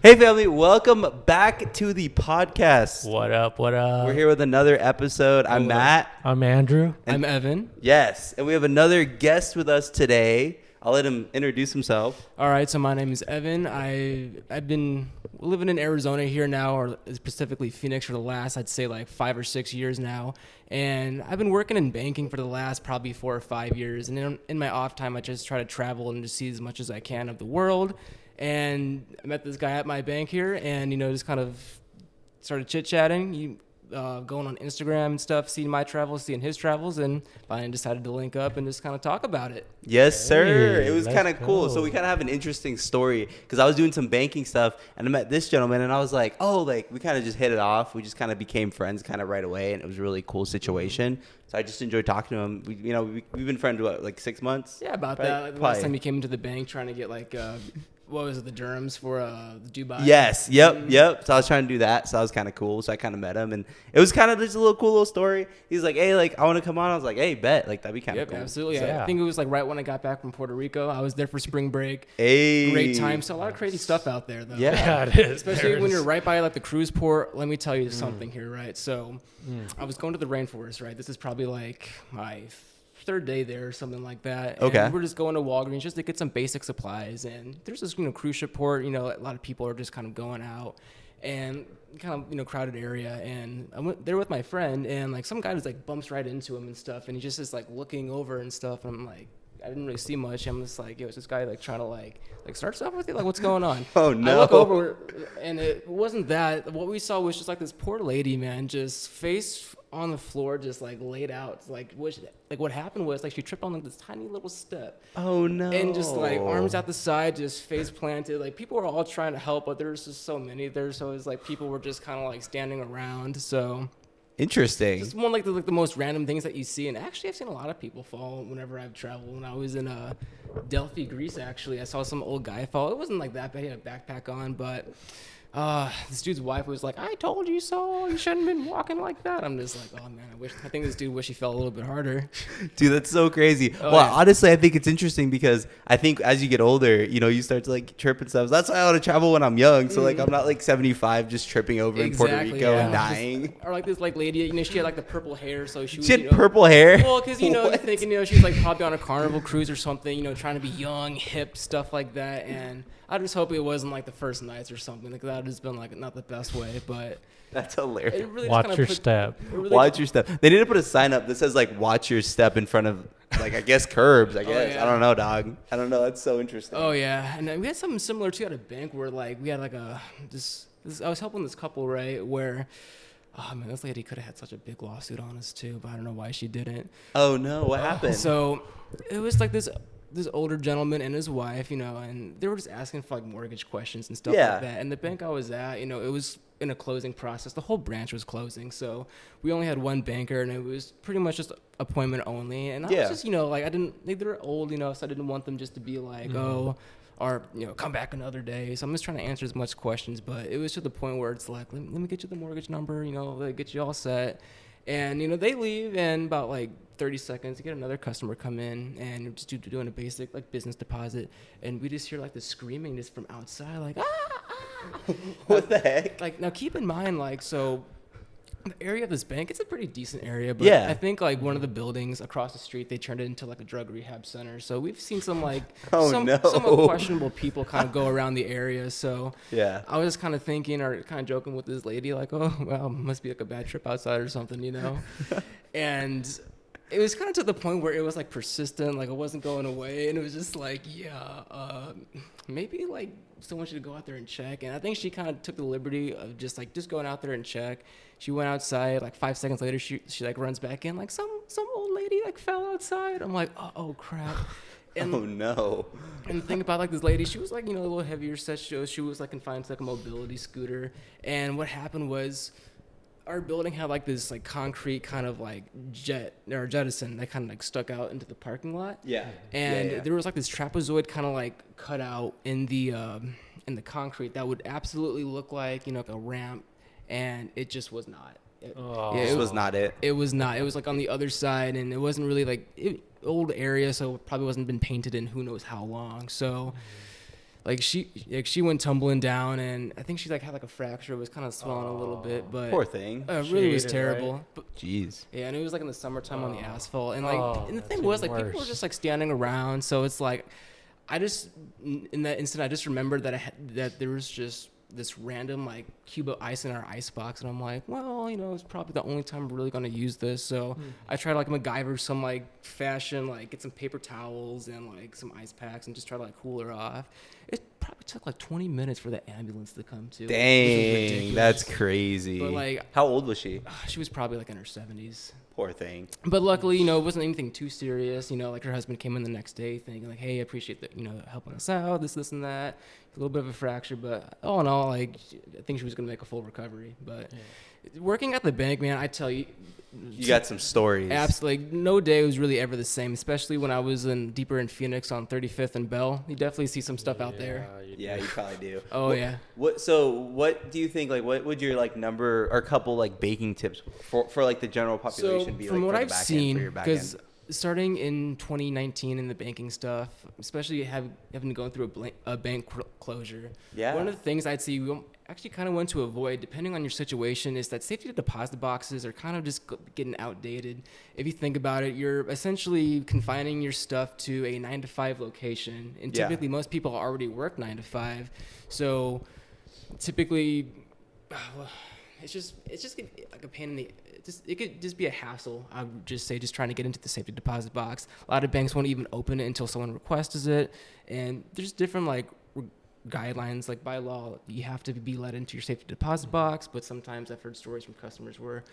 Hey family, welcome back to the podcast. What up? What up? We're here with another episode. I'm Matt. I'm Andrew. I'm Evan. Yes, and we have another guest with us today. I'll let him introduce himself. All right, so my name is Evan. I've been living in Arizona here now, or specifically Phoenix, for the last, I'd say, like 5 or 6 years now. And I've been working in banking for the last probably 4 or 5 years. And in my off time, I just try to travel and just see as much as I can of the world. And I met this guy at my bank here, and just kind of started chit-chatting. Going on Instagram and stuff, seeing my travels, seeing his travels, and finally decided to link up and just kind of talk about it. Yes, sir. Hey, It was let's kind of cool. go. So we kind of have an interesting story because I was doing some banking stuff and I met this gentleman and I was like, oh, like we kind of just hit it off. We just kind of became friends kind of right away, and it was a really cool situation. So I just enjoyed talking to him. We've been friends what, like 6 months? Yeah, about Right? that. Like, the Probably. last time you came into the bank trying to get like what was it, the dirhams for Dubai? Yes. Yep. So I was trying to do that. So that was kind of cool. So I kind of met him, and it was kind of just a little cool little story. He's like, "Hey, like I want to come on." I was like, "Hey, bet." Like that'd be kind of Yep, cool. absolutely. So, yeah. I think it was like right when I got back from Puerto Rico. I was there for spring break. Hey. Great time. So a lot of crazy stuff out there, though. Yeah. Yeah, it is. Especially when There's- you're right by like the cruise port. Let me tell you something here, right? So I was going to the rainforest, right? This is probably like my third day there or something like that. Okay. And we're just going to Walgreens just to get some basic supplies. And there's this, cruise ship port, a lot of people are just kind of going out and kind of, crowded area. And I went there with my friend, and like some guy just like bumps right into him and stuff. And he just is like looking over and stuff. And I'm like, I didn't really see much. I'm just like, yo, is this guy like trying to like start stuff with you? Like, what's going on? Oh, I no. look over, and it wasn't that. What we saw was just like this poor lady, man, just face on the floor, just like laid out. Like what happened was like she tripped on like this tiny little step, Oh no. and just like arms out the side, just face planted. Like people were all trying to help, but there was just so many there, so it was like people were just kind of like standing around. So Interesting. just one like the most random things that you see. And actually, I've seen a lot of people fall whenever I've traveled. When I was in Delphi, Greece, actually, I saw some old guy fall. It wasn't like that bad. He had a backpack on, but this dude's wife was like, "I told you so. You shouldn't have been walking like that." I'm just like, oh man, I think this dude wish he fell a little bit harder. Dude, that's so crazy. Oh, well, yeah. honestly, I think it's interesting because I think as you get older, you start to like trip and stuff. That's why I want to travel when I'm young. So like I'm not like 75 just tripping over in Puerto Exactly, Rico yeah. and dying. Or like this like lady, she had like the purple hair, so she was. She had purple hair. Well, because you're What? thinking, she was like probably on a Carnival cruise or something, trying to be young, hip, stuff like that. And I just hope it wasn't like the first nights or something. Like that would have been like not the best way, but That's hilarious. it really just Watch kinda your put- step. it really Watch your step. They need to put a sign up that says like "Watch your step" in front of like I guess curbs. I guess yeah. I don't know, dog. I don't know. That's so interesting. Oh yeah, and then we had something similar too at a bank where like we had like this. I was helping this couple, right, where. Oh man, this lady could have had such a big lawsuit on us too, but I don't know why she didn't. Oh no, what happened? So it was like this older gentleman and his wife, and they were just asking for like mortgage questions and stuff Yeah. like that. And the bank I was at, it was in a closing process. The whole branch was closing, so we only had one banker, and it was pretty much just appointment only. And I Yeah. was just, like I didn't. They were old, so I didn't want them just to be like, oh. Or come back another day. So I'm just trying to answer as much questions, but it was to the point where it's like, let me get you the mortgage number, like get you all set, and they leave, and about like 30 seconds, you get another customer come in, and you're just doing a basic like business deposit, and we just hear like the screaming just from outside, like What the heck? like now keep in mind like so. The area of this bank, it's a pretty decent area, but Yeah. I think like one of the buildings across the street, they turned it into like a drug rehab center. So we've seen some like Oh, some no. somewhat questionable people kind of go around the area. So Yeah. I was just kind of thinking or kind of joking with this lady, like, oh, well, must be like a bad trip outside or something, And it was kind of to the point where it was like persistent, like it wasn't going away. And it was just like, maybe like someone should go out there and check. And I think she kind of took the liberty of just going out there and check. She went outside, like 5 seconds later, she like runs back in, like some old lady like fell outside. I'm like, oh crap. And, Oh no. and the thing about like this lady, she was like, a little heavier set. She was like confined to like a mobility scooter. And what happened was our building had like this like concrete kind of like jettison that kind of like stuck out into the parking lot. Yeah. And Yeah. there was like this trapezoid kind of like cut out in the concrete that would absolutely look like, like a ramp, and it just was not. Oh. Yeah, This was not it. It was not. It was like on the other side, and it wasn't really like old area, so it probably wasn't been painted in who knows how long. So like she went tumbling down, and I think she like had like a fracture. It was kind of swelling a little bit, but Poor thing. it She really was ate it, terrible. right? But, Jeez. yeah, and it was like in the summertime on the asphalt, and like and the that's thing was even like people were worse. just like standing around, so it's like I just in that instant I just remembered that there was just this random like cube of ice in our ice box, and I'm like, well, it's probably the only time we're really gonna use this. So I tried to like MacGyver some like fashion, like get some paper towels and like some ice packs and just try to like cool her off. It probably took like 20 minutes for the ambulance to come to. Which was Dang, ridiculous. that's crazy. But, like- how old was she? She was probably like in her 70s. Poor thing. But luckily, it wasn't anything too serious. Like her husband came in the next day thinking like, hey, I appreciate that, helping us out, this and that. A little bit of a fracture, but all in all, like, I think she was going to make a full recovery. But working at the bank, man, I tell you. You got some stories. Absolutely. No day was really ever the same, especially when I was deeper in Phoenix on 35th and Bell. You definitely see some stuff out there. Yeah, you probably do. Oh, What- yeah. What do you think? Like, what would your like number or couple like baking tips for like the general population So be? from like, what for the I've back end, seen, for your back because end? starting in 2019 in the banking stuff, especially having gone through a bank closure, Yeah. one of the things I'd see we actually kind of want to avoid, depending on your situation, is that safety deposit boxes are kind of just getting outdated. If you think about it, you're essentially confining your stuff to a 9 to 5 location, and Yeah. typically most people already work 9 to 5, so typically. It's just like a pain in the. It could just be a hassle. I would just say just trying to get into the safety deposit box. A lot of banks won't even open it until someone requests it, and there's different like guidelines. Like by law, you have to be let into your safety deposit box. But sometimes I've heard stories from customers where,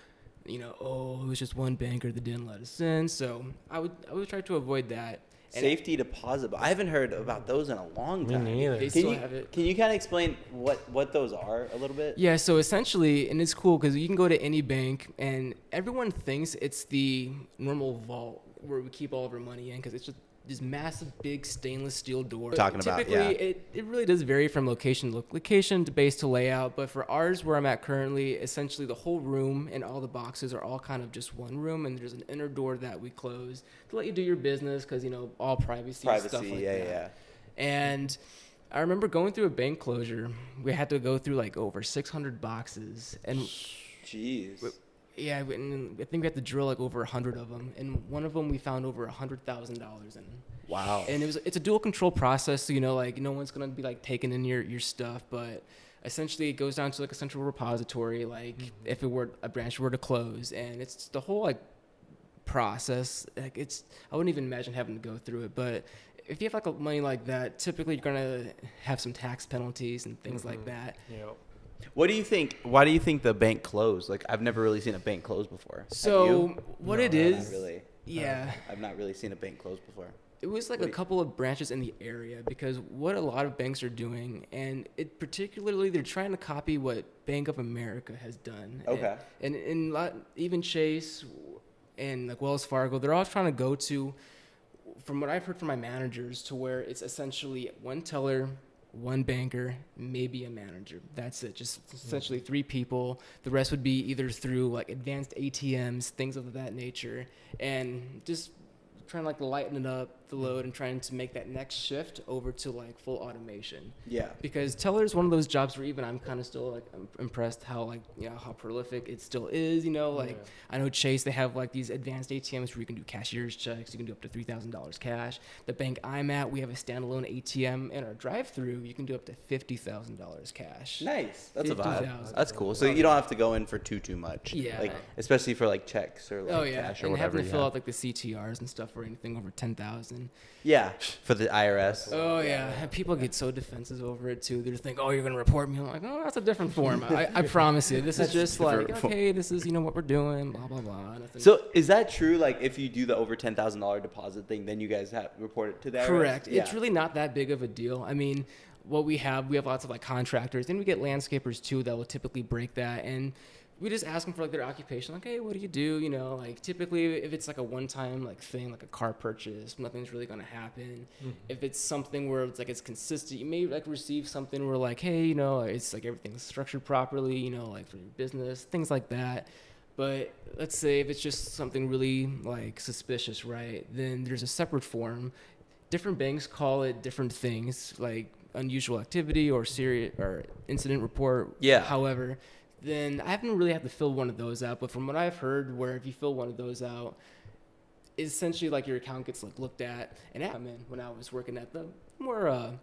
oh, it was just one banker that didn't let us in. So I would try to avoid that. And Safety deposit. I haven't heard about those in a long Me time. neither. They Can still you have it. can you kind of explain what those are a little bit? Yeah, so essentially, and it's cool because you can go to any bank and everyone thinks it's the normal vault where we keep all of our money in because it's just this massive, big stainless steel door. Talking about, Typically, yeah. it really does vary from location to base to layout. But for ours, where I'm at currently, essentially the whole room and all the boxes are all kind of just one room, and there's an inner door that we close to let you do your business because all privacy and stuff like that. Yeah. And I remember going through a bank closure. We had to go through like over 600 boxes, and Jeez. yeah, and I think we had to drill like over 100 of them. And one of them we found over $100,000 in. Wow. And it's a dual control process, so like no one's gonna be like taking in your stuff, but essentially it goes down to like a central repository. Like if it were a branch were to close, and it's the whole like process. Like I wouldn't even imagine having to go through it, but if you have like money like that, typically you're gonna have some tax penalties and things like that. Yep. What do you think? Why do you think the bank closed? Like, I've never really seen a bank close before. Have So you? what No, it not is, Not really. yeah. I've not really seen a bank close before. It was like What a do you- couple of branches in the area because what a lot of banks are doing, and it particularly they're trying to copy what Bank of America has done. Okay. And even Chase and like Wells Fargo, they're all trying to go to, from what I've heard from my managers, to where it's essentially one teller, one banker, maybe a manager. That's it. Just essentially 3 people. The rest would be either through like advanced ATMs, things of that nature, and just trying to like lighten it up the load and trying to make that next shift over to like full automation. Yeah. Because teller is one of those jobs where even I'm kind of still like I'm impressed how like how prolific it still is. Like Yeah. I know Chase, they have like these advanced ATMs where you can do cashier's checks. You can do up to $3,000 cash. The bank I'm at, we have a standalone ATM in our drive-through. You can do up to $50,000 cash. Nice. That's a vibe. 50,000. That's cool. So you don't have to go in for too much. Yeah. Like, especially for like checks or like Oh yeah, cash or and whatever. having to you fill have. out like the CTRs and stuff for anything over 10,000. Yeah. For the IRS. Oh yeah, and people get so defensive over it too. They just think, "Oh, you're gonna report me." I'm like, "Oh, that's a different form." I promise you, this is just like, different form. okay, this is what we're doing. Blah blah blah. Nothing. So is that true? Like, if you do the over $10,000 deposit thing, then you guys have report it to the IRS? correct. Yeah. It's really not that big of a deal. I mean, what we have lots of like contractors, and we get landscapers too that will typically break that, and we just ask them for like their occupation, like, hey, what do you do? Like typically if it's like a one-time like thing, like a car purchase, nothing's really gonna happen. If it's something where it's like it's consistent, you may like receive something where like, hey, it's like everything's structured properly, like for your business, things like that. But let's say if it's just something really like suspicious, right? Then there's a separate form. Different banks call it different things. Like unusual activity or serious or incident report. Yeah. However, then I haven't really had to fill one of those out. But from what I've heard, where if you fill one of those out, it's essentially like your account gets like looked at. And I come in when I was working at the more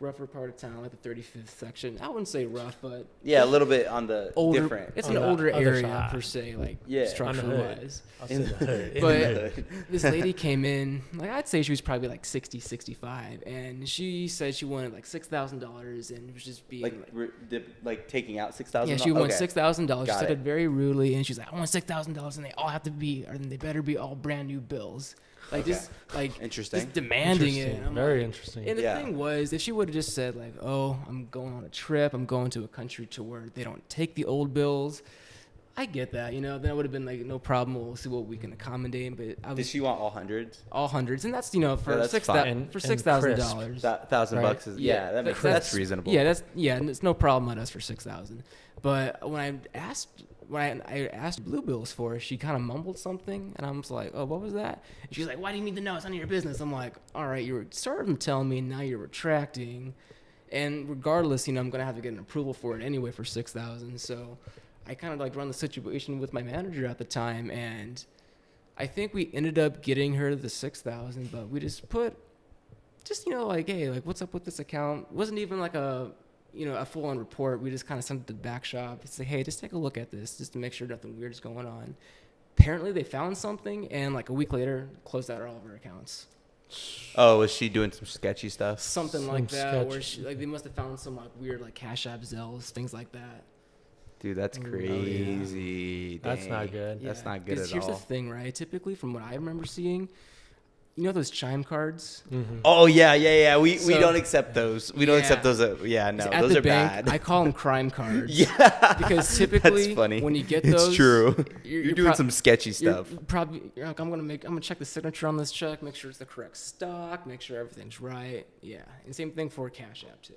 rougher part of town, like the 35th section. I wouldn't say rough, but Yeah, a little bit on the older. different. It's On an the older other area side. per se, like Yeah. structure On the hood. wise. I'll say the hood. But this lady came in, like I'd say she was probably like 60, 65, and she said she wanted like $6,000 and was just being like taking out $6,000. yeah, she wanted $6,000. She Got said it. it very rudely, and she's like, I want $6,000, and they all have to be, or they better be all brand new bills. Like Okay. just like Interesting. just demanding it. Interesting. I'm Very like- interesting. And the Yeah. thing was, if she would have just said like, "Oh, I'm going on a trip. I'm going to a country to where they don't take the old bills," I get that, you know. Then I would have been like, "No problem. We'll see what we can accommodate." But I Did was she want all hundreds? all hundreds, and that's you know for Yeah, that's fine. And- for and $6,000. $1,000 Right. bucks is that's reasonable. Yeah, and it's no problem on us for 6,000. But when I asked blue bills for her, she kind of mumbled something, and I was like, "Oh, what was that?" And she's like, "Why do you need to know? It's none of your business." I'm like, "All right, you were sort of telling me, now you're retracting, and regardless, you know, I'm gonna have to get an approval for it anyway for 6,000." So I kind of like run the situation with my manager at the time, and I think we ended up getting her the 6,000, but we just put, you know, like, hey, like, what's up with this account? It wasn't even like a full-on report. We just kind of sent it to the back shop. It's like, hey, just take a look at this, just to make sure nothing weird is going on. Apparently, they found something, and like a week later, closed out all of her accounts. Oh, was she doing some sketchy stuff? Something like that, or sketchy. they must have found some like weird like Cash App, Zells, things like that. Dude, that's Oh, yeah. crazy. That's Dang. not good. That's Yeah, not good 'cause at here's all. the thing, right? Typically, from what I remember seeing, you know those chime cards. Mhm. Oh yeah. We So- don't accept those. We don't accept Yeah. those. Yeah, no, At those the are bank, bad. I call them crime cards. Yeah, Because typically, that's funny. when you get it's those, true. you're You're doing prob- some sketchy You're stuff. you're like, I'm gonna check the signature on this check, make sure it's the correct stock, make sure everything's right. Yeah, and same thing for Cash App too.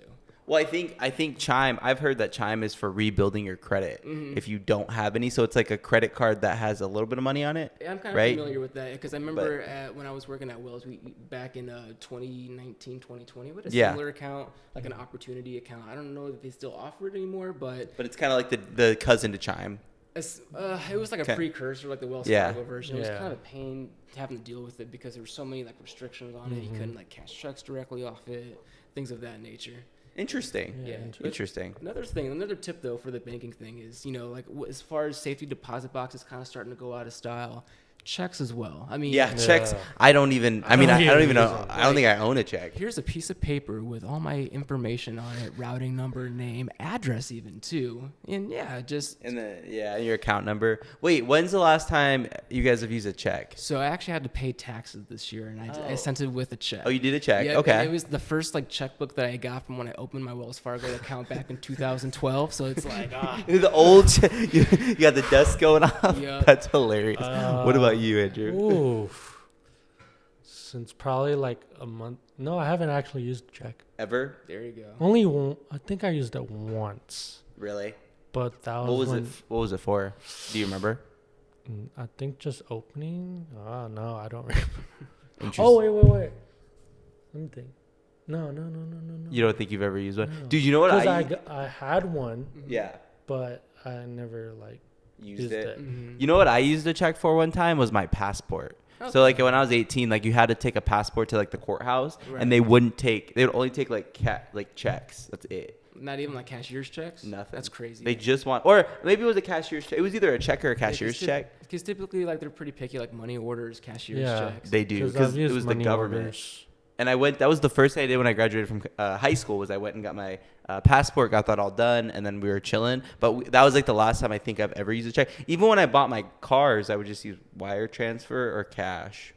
Well, I think Chime. I've heard that Chime is for rebuilding your credit if you don't have any. So it's like a credit card that has a little bit of money on it. Yeah, I'm kind of Right? familiar with that because I remember when I was working at Wells, we back in 2019, 2020, we had a Yeah. similar account, like an opportunity account. I don't know if they still offer it anymore, but But it's kind of like the cousin to Chime. it was like a Okay. precursor, like the Wells Yeah. Fargo version. It was Yeah. kind of a pain having to deal with it because there were so many like restrictions on it. You couldn't like cash checks directly off it, things of that nature. Interesting. Yeah, Yeah. Interesting. Another tip though for the banking thing is, you know, like as far as safety deposit boxes kind of starting to go out of style, checks as well. I mean, Yeah, checks. Yeah. I don't even. I mean, I don't even know. use 'em. I don't think I own a check. here's a piece of paper with all my information on it, routing number, name, address even too. And yeah, just And your account number. Wait, when's the last time you guys have used a check? so I actually had to pay taxes this year and I sent it with a check. Oh, you did a check. Yeah, Okay. It was the first like checkbook that I got from when I opened my Wells Fargo account back in 2012. So it's like, The old, you got the dust going off. Yup. That's hilarious. What about you, Andrew? Oof. Since probably like a month. No, I haven't actually used a check. Ever? there you go. Only one. I think I used it once, Really? but that was What was when, it? What was it for? Do you remember? I think just opening. Oh no, I don't remember. Interesting. Oh wait. Let me think. No. You don't think you've ever used one, No. dude? You know what Because I had one, yeah, but I never like used used it. it. Mhm. You know what I used a check for one time was my passport. So like when I was 18, like you had to take a passport to like the courthouse, Right. and they would only take like checks. That's it. Not even like cashier's checks. Nothing. That's crazy. They just want, or maybe it was a cashier's check. It was either a check or a cashier's check. Because typically, like they're pretty picky, like money orders, cashier's Yeah. checks. They do I've because it used was the money government. orders. And I went. That was the first thing I did when I graduated from high school. Was I went and got my passport, got that all done, and then we were chilling. But that was like the last time I think I've ever used a check. Even when I bought my cars, I would just use wire transfer or cash.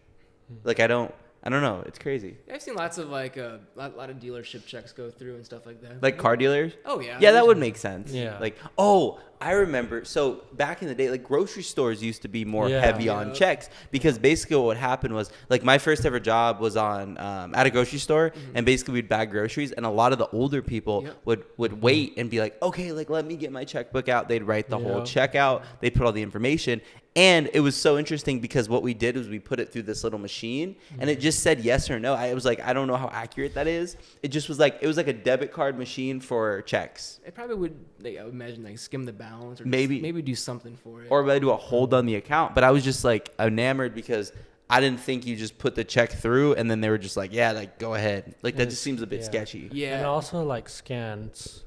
Like I don't know. It's crazy. I've seen lots of like a lot of dealership checks go through and stuff like that. Like car dealers. Oh yeah. Yeah, that would make sense. Yeah. Like, oh, I remember. So back in the day, like grocery stores used to be more Yeah. heavy on Yep. checks because basically what happened was like my first ever job was on at a grocery store, and basically we'd bag groceries, and a lot of the older people Yep. would wait and be like, okay, like let me get my checkbook out. They'd write the whole Yeah. check out. They'd put all the information. And it was so interesting because what we did was we put it through this little machine and it just said yes or no. I was like, I don't know how accurate that is. It just was like, it was like a debit card machine for checks. It probably would, like, I would imagine, like skim the balance or Maybe. maybe do something for it. Or I do a hold on the account. But I was just like enamored because I didn't think you just put the check through and then they were just like, yeah, like go ahead. Like that just seems a bit Yeah. sketchy. yeah. And also like scans.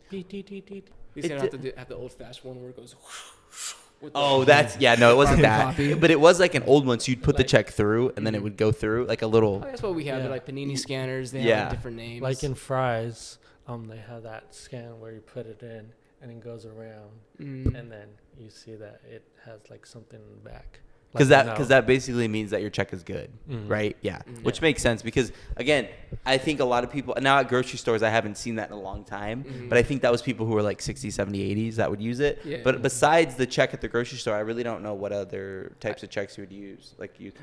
Beep, beep, beep, beep. At least you it don't have to have the old-fashioned one where it goes. With the- Oh, that's yeah. No, it wasn't that. Copy. But it was like an old one. So you'd put the Like- check through, and then it would go through like a little. Oh, that's what we have. Yeah. They're like Panini scanners. They Yeah. have different names. Like in fries, they have that scan where you put it in and it goes around, Mm. and then you see that it has like something in the back. Because Like a that note. basically means that your check is good, Mhm. right? Yeah, Mhm. which makes sense because again, I think a lot of people now at grocery stores I haven't seen that in a long time, Mhm. but I think that was people who were like 60, 70, 80s that would use it. Yeah. But besides the check at the grocery store, I really don't know what other types of checks you would use.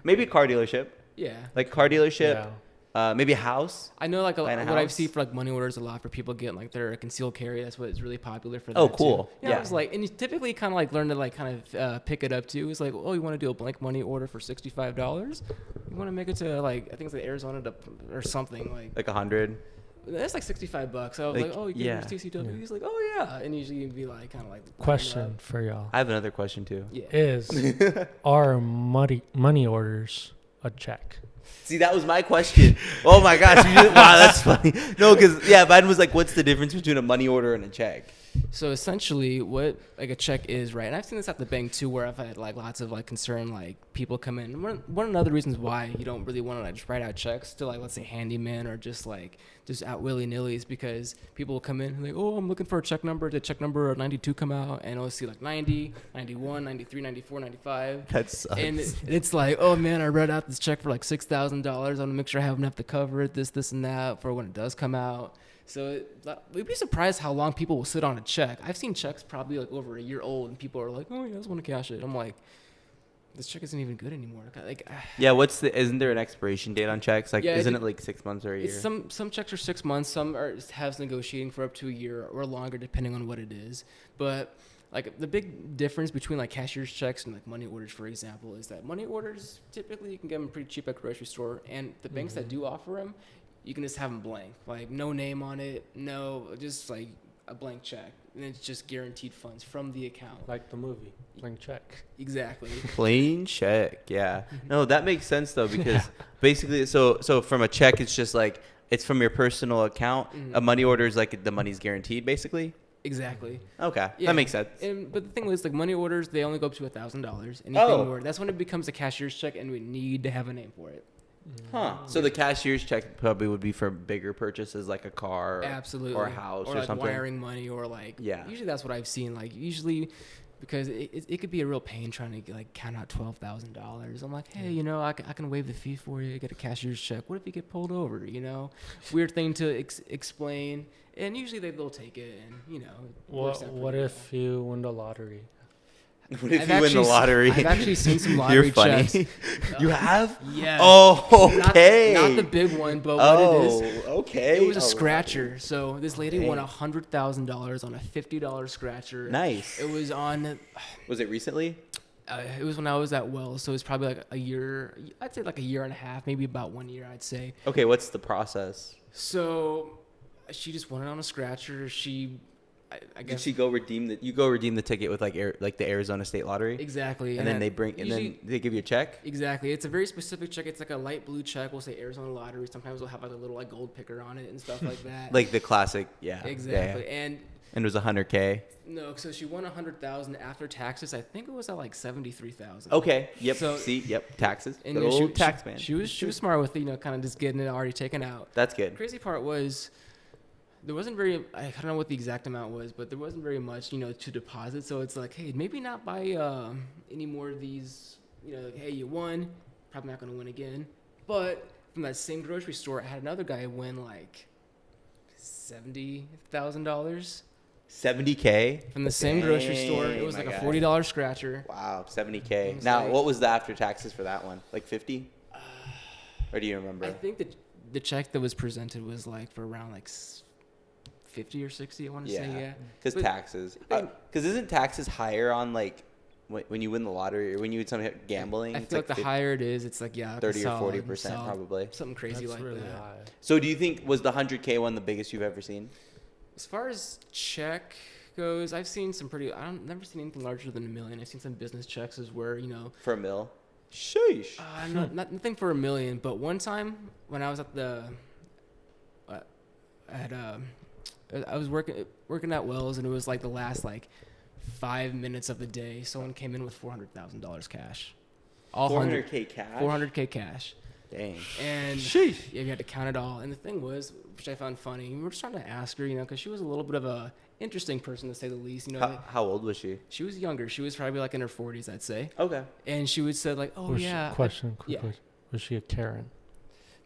Maybe a car dealership, Yeah. like car dealership, Yeah. maybe a house. I know, like, Buy in a what I house? see for, like, money orders a lot for people getting, like, their concealed carry. That's what is really popular for that, Oh, cool. too. Yeah. Yeah. It's like, and you typically kind of, like, learn to, like, kind of pick it up, too. It's like, oh, you want to do a blank money order for $65? You want to make it to, like, I think it's like Arizona to, or something. Like, 100. that's like $65. So I was Like, like, oh, you yeah. get your TCW? Yeah. He's like, oh, yeah. And usually you'd be, like, kind of, like, Question for y'all I have another question too. Yeah. is: Are money orders a check? See, that was my question. Oh my gosh! Wow, that's funny. No, because mine was like, what's the difference between a money order and a check? So essentially, what like a check is, right? And I've seen this at the bank too, where I've had like lots of like concern, like people come in. One of the other reasons why you don't really want to like just write out checks to like, let's say, handyman or just out willy nilly is because people will come in and like, oh, I'm looking for a check number. Did check number 92 come out? And I'll see like 90, 91, 93, 94, 95. That sucks. And it's like, oh man, I read out this check for like $6,000. I want to make sure I have enough to cover it, this, and that for when it does come out. So we'd be surprised how long people will sit on a check. I've seen checks probably like over a year old, and people are like, oh yeah, I just want to cash it. I'm like, this check isn't even good anymore. Like, Yeah, isn't there an expiration date on checks? Like, Yeah, isn't it like 6 months or a year? it's some checks are 6 months, some have negotiating for up to a year or longer, depending on what it is. But like the big difference between like cashier's checks and like money orders, for example, is that money orders typically you can get them pretty cheap at grocery store, and the banks that do offer them, you can just have them blank, like no name on it, no, just like a blank check, and it's just guaranteed funds from the account. Like the movie, blank check. Exactly. Plain check. Yeah. No, that makes sense though because basically, so from a check, it's just like it's from your personal account. Mhm. A money order is like the money's guaranteed, basically. Exactly. Okay, Yeah. that makes sense. But the thing is, like money orders, they only go up to $1,000. Anything Oh. more, that's when it becomes a cashier's check, and we need to have a name for it. Huh. So the cashier's check probably would be for bigger purchases like a car Absolutely. or a house or like something. wiring money or like Yeah. Usually that's what I've seen. Like usually, because it could be a real pain trying to like count out $12,000. I'm like, hey, I can waive the fee for you. Get a cashier's check. What if you get pulled over? Weird thing to explain. And usually they'll take it, and it works out What pretty if you win the lottery? What if I've you win the actually lottery? I've actually seen some lottery You're funny. checks. You have? Yeah. Oh, okay. Not the big one, but what it is. Okay. It was a Oh, scratcher. So this lady won Okay. $100,000 on a $50 scratcher. Nice. It was on. Was it recently? It was when I was at Wells, so it was probably like a year. I'd say like a year and a half, maybe about 1 year. I'd say. Okay, what's the process? So she just won it on a scratcher. I Did guess she go redeem the ticket with like the Arizona State Lottery? exactly. And then they bring and then they give you a check? Exactly. It's a very specific check. It's like a light blue check. We'll say Arizona Lottery. Sometimes we'll have like a little like gold picker on it and stuff like that. Like the classic, yeah. exactly. Yeah. And And it was $100K. no, so she won $100,000 after taxes. I think it was at like $73,000. Okay. Yep. So- See, yep. Taxes. And Good she- old tax man. She was smart with kind of just getting it already taken out. That's good. The crazy part was there wasn't very. I don't know what the exact amount was, but there wasn't very much to deposit. So it's like, hey, maybe not buy any more of these. Like, hey, you won, probably not going to win again. But from that same grocery store, I had another guy win like $70,000. $70K from the same grocery store. It Dang, was my like a guy. $40 scratcher. Wow, 70K. It was Now, like- what was the after taxes for that one? Like 50? Or do you remember? I think that the check that was presented was like for around like 50 or 60. I want to say, yeah. Because But- taxes. Because isn't taxes higher on like when you win the lottery or when you win some gambling? I It's feel like the 50 higher it is, it's like, yeah, 30 or solid, 40% solid, probably. something crazy That's like really that. high. So do you think was the 100K one the biggest you've ever seen? As far as check goes, I've seen some pretty. Never seen anything larger than $1 million. I've seen some business checks as where For a mil? Sheesh. nothing for $1 million. But one time when I was at I was working at Wells, and it was like the last like 5 minutes of the day. Someone came in with $400,000 cash. All 400K cash? 400K cash. Dang. And Sheesh. yeah, we had to count it all. And the thing was, which I found funny, we were just trying to ask her, because she was a little bit of a interesting person to say the least. How old was she? She was younger. She was probably like in her 40s, I'd say. Okay. And she would say like, "Oh Was yeah." Quick question. yeah. Question. Was she a Karen?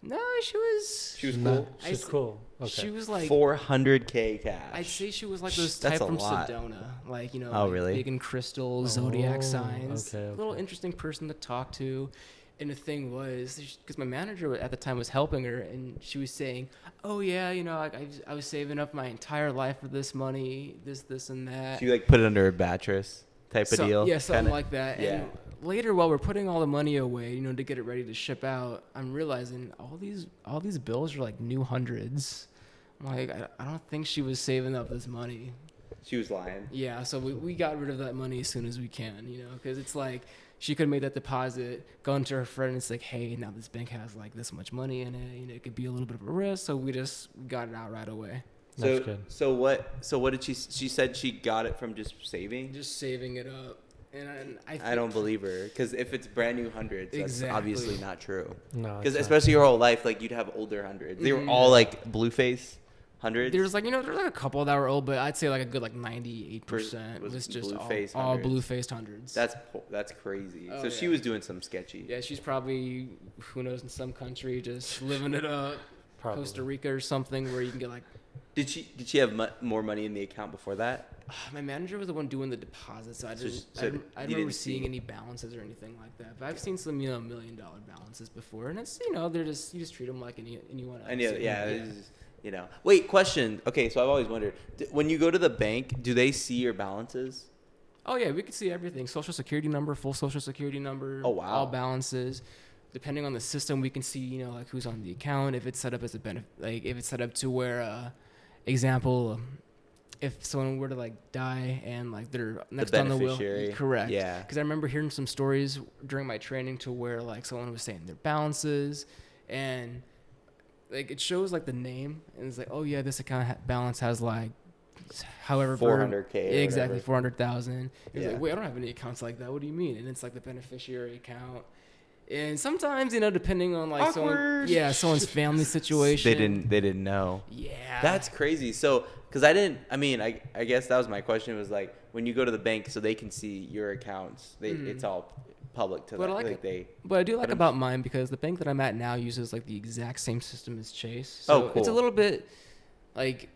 No, she was. She was She's cool. not- She's I- cool. Okay. She was like. 400K cash. I'd say she was like those That's type a from lot. Sedona, like Oh, like really? big in crystals, zodiac Oh, signs. okay, A little okay. interesting person to talk to. And the thing was, because my manager at the time was helping her, and she was saying, "Oh yeah, I was saving up my entire life for this money, this and that." She like put it under a mattress type of deal. Yeah, something kinda? like that. Yeah. And later, while we're putting all the money away, to get it ready to ship out, I'm realizing all these bills are like new hundreds. I'm like, I don't think she was saving up this money. She was lying. Yeah, so we got rid of that money as soon as we can, because it's like she could have made that deposit, gone to her friend, and it's like, hey, now this bank has like this much money in it, it could be a little bit of a risk, so we just got it out right away. That's good. So what did she said she got it from just saving? Just saving it up, and I don't believe her because if it's brand new hundreds, that's Exactly. obviously not true. No. Because it's not. especially your whole life, like you'd have older hundreds. They were all like Blueface hundreds. There's like there's like a couple that were old, but I'd say like a good like 98% Was was just blue-faced all hundreds. blue-faced hundreds. That's crazy. Oh, So she yeah. was doing some sketchy. Yeah, she's probably, who knows, in some country just living it up. Probably. Costa Rica or something where you can get like. Did she have more money in the account before that? My manager was the one doing the deposit, so I So- didn't. so I you didn't didn't remember see- seeing any balances or anything like that. But I've seen some $1 million balances before, and it's they're just you just treat them like anyone else. And yeah. It's just, Wait, question. Okay, so I've always wondered when you go to the bank, do they see your balances? Oh yeah, we could see everything: social security number, full social security number. Oh, wow. All balances. Depending on the system, we can see like who's on the account. If it's set up as a benefit, like if it's set up to where, example, if someone were to like die and like they're next on the will, beneficiary. correct? Yeah. Because I remember hearing some stories during my training to where like someone was saying their balances, and like it shows like the name, and it's like, oh yeah, this account balance has like however 400K. or exactly whatever. 400,000. It's Yeah. like, wait, I don't have any accounts like that. What do you mean? And it's like the beneficiary account. And sometimes, depending on like Awkward. someone's family situation. They didn't know. Yeah. That's crazy. So, because I guess that was my question was like, when you go to the bank so they can see your accounts, it's all public to But them. I like Like it. they, But I do like But I'm- about mine because the bank that I'm at now uses like the exact same system as Chase. So Oh, it's a cool. little bit like,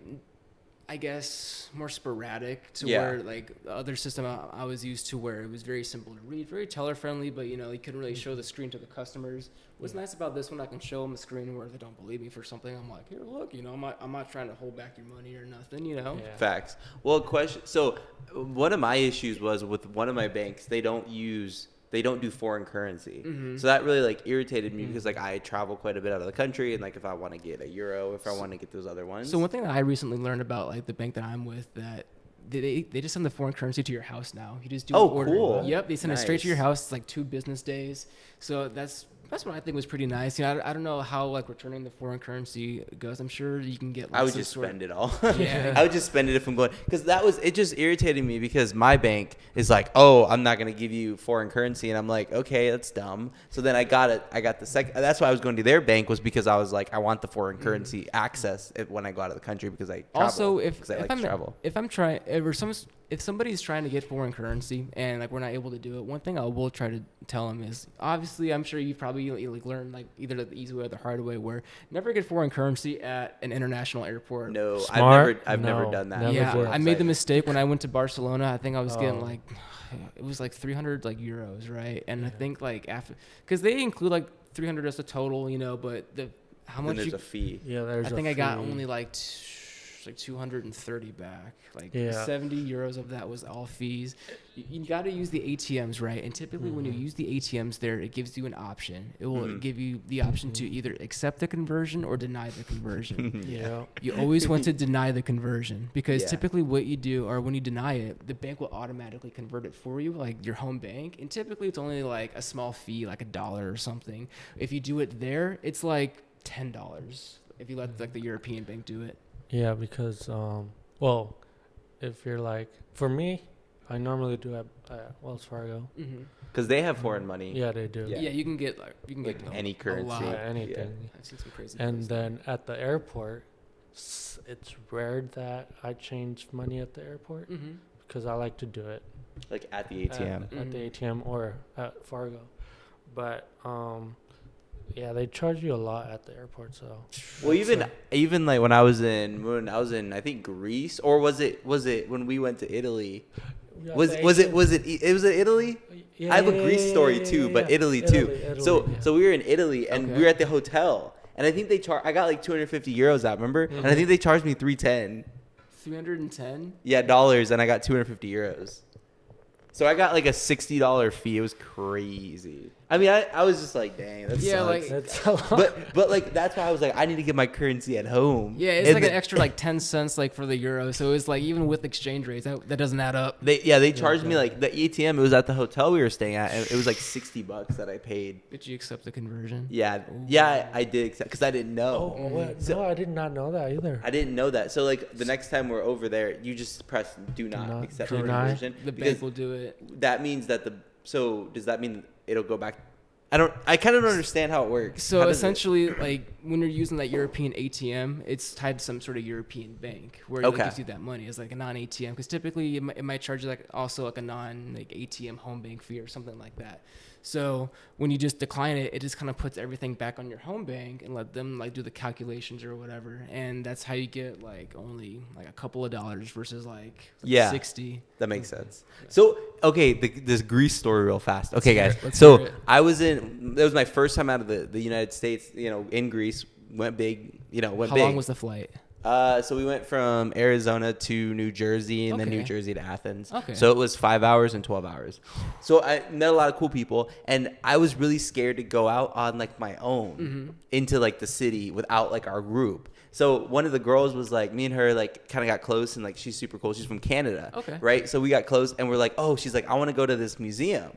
I guess, more sporadic to Yeah. where like the other system I was used to where it was very simple to read, very teller friendly, but you couldn't really show the screen to the customers. What's nice about this one, I can show them a screen where they don't believe me for something. I'm like, here, look, I'm not trying to hold back your money or nothing, Yeah. Facts. Well, question. So, one of my issues was with one of my banks. They don't do foreign currency. Mhm. So that really like irritated me because like I travel quite a bit out of the country, and like if I want to get a euro, if I want to get those other ones. So one thing that I recently learned about like the bank that I'm with, that they just send the foreign currency to your house now. You just do Oh, an order. cool. Yep, they send it straight to your Nice. house. It's like 2 business days. So that's what I think was pretty nice. I don't know how like returning the foreign currency goes. I'm sure you can get. Like, I would some just sort- spend it all. Yeah. I would just spend it if I'm going, because it just irritated me because my bank is like, oh, I'm not gonna give you foreign currency, and I'm like, okay, that's dumb. So then I got the second. That's why I was going to their bank, was because I was like, I want the foreign currency access when I go out of the country because I travel. Also, because I like to travel. if I'm trying, if somebody's trying to get foreign currency and like we're not able to do it, one thing I will try to tell them is, obviously I'm sure you've probably like learned like either the easy way or the hard way, where never get foreign currency at an international airport. No, Smart? I've never No, done that. never Yeah, did. I made the mistake when I went to Barcelona. I think I was getting Oh. like, it was like 300 like euros, right? And I Yeah. think like after, because they include like 300 as a total, you know, but the how Then much there's you, a fee. Yeah, there's I a think I got fee. only like like 230 back. Like Yeah. 70 euros of that was all fees. You got to use the ATMs, right? And typically when you use the ATMs there, it gives you an option. It will give you the option to either accept the conversion or deny the conversion. Yeah. You always want to deny the conversion, because Yeah. typically what you do, or when you deny it, the bank will automatically convert it for you, like your home bank. And typically it's only like a small fee, like $1 or something. If you do it there, it's like $10 if you let like the European bank do it. Yeah, because well, if you're like, for me, I normally do at Wells Fargo. Mm-hmm. Because they have foreign money. Yeah, they do. Yeah. Yeah, you can get like Like any a currency. lot. Yeah, anything. I've seen some crazy. And deals. then at the airport, it's rare that I change money at the airport Mhm. because I like to do it Like at the ATM. at the Mhm. ATM or at Fargo. But yeah, they charge you a lot at the airport. So Well, even like when I was in I think Greece, or was it when we went to Italy? Yeah, Was the it ATM was it Italy? Yeah, I have a yeah, Greece yeah, story yeah, too, yeah, but yeah. Italy too. Italy, yeah. So we were in Italy and Okay. we were at the hotel, and I think I got like 250 euros out, remember? And I think they charged me 310. 310. Yeah, dollars, and I got 250 euros. So I got like a $60 fee. It was crazy. I mean, I was just like, dang, that Yeah, sucks. like- That's a lot. but like that's why I was like, I need to get my currency at home. Yeah, it's And like the- an extra like 10 cents like for the euro. So it's like even with exchange rates, that doesn't add up. They charged me like the ATM. It was at the hotel we were staying at, and it was like $60 that I paid. Did you accept the conversion? Yeah, I did because I didn't know. Oh, what? So- No, I did not know that either. I didn't know that. So like the next time we're over there, you just press do not not accept deny. conversion. The because bank will do it. that means that so does that mean it'll go back? I kind of don't understand how it works. So How does it- essentially, like when you're using that European ATM, it's tied to some sort of European bank where it Okay. gives you that money. It's like a non-ATM, because typically it might charge you like also like a non-like ATM home bank fee or something like that. So when you just decline it, it just kind of puts everything back on your home bank and let them like do the calculations or whatever, and that's how you get like only like a couple of dollars versus like Yeah. 60. That makes sense. So, okay, this Greece story real fast. Okay, hear guys. it. Let's So hear it. that was my first time out of the United States, in Greece. Went big, went How big. long was the flight? So we went from Arizona to New Jersey and then New Okay. Jersey to Athens. Okay. So it was 5 hours and 12 hours. So I met a lot of cool people, and I was really scared to go out on like my own into like the city without like our group. So one of the girls was like, me and her like kind of got close, and like she's super cool. She's from Canada. Okay. Right. So we got close, and we're like, oh, she's like, I want to go to this museum.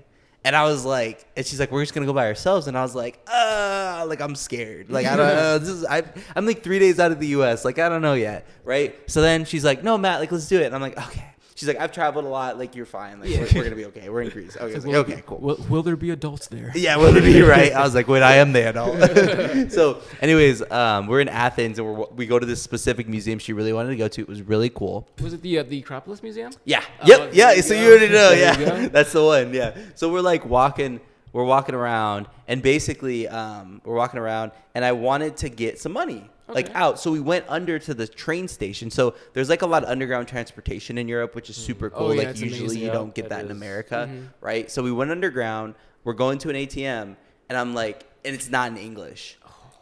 And I was like, and she's like, we're just gonna go by ourselves. And I was like, like I'm scared. Like I don't know. I'm like 3 days out of the U.S. Like I don't know yet, right? So then she's like, no, Matt, like let's do it. And I'm like, okay. She's like, I've traveled a lot. Like you're fine. Like we're gonna be okay. We're in Greece. Okay, I was like, okay, cool. Will there be adults there? Yeah, will it be right? I was like, wait, I am the adult. So, anyways, we're in Athens, and we go to this specific museum she really wanted to go to. It was really cool. Was it the Acropolis Museum? Yeah. Oh, Yep. there Yeah. you So go. you already know. There you Yeah. go. That's the one. Yeah. So we're like walking. We're walking around, and basically, we're walking around, and I wanted to get some money. Like Okay. out. So we went under to the train station. So there's like a lot of underground transportation in Europe, which is super cool. Oh, yeah, like it's usually amazing. you Yeah, don't get it that in is. America, Mhm. right? So we went underground. We're going to an ATM, and I'm like, and it's not in English.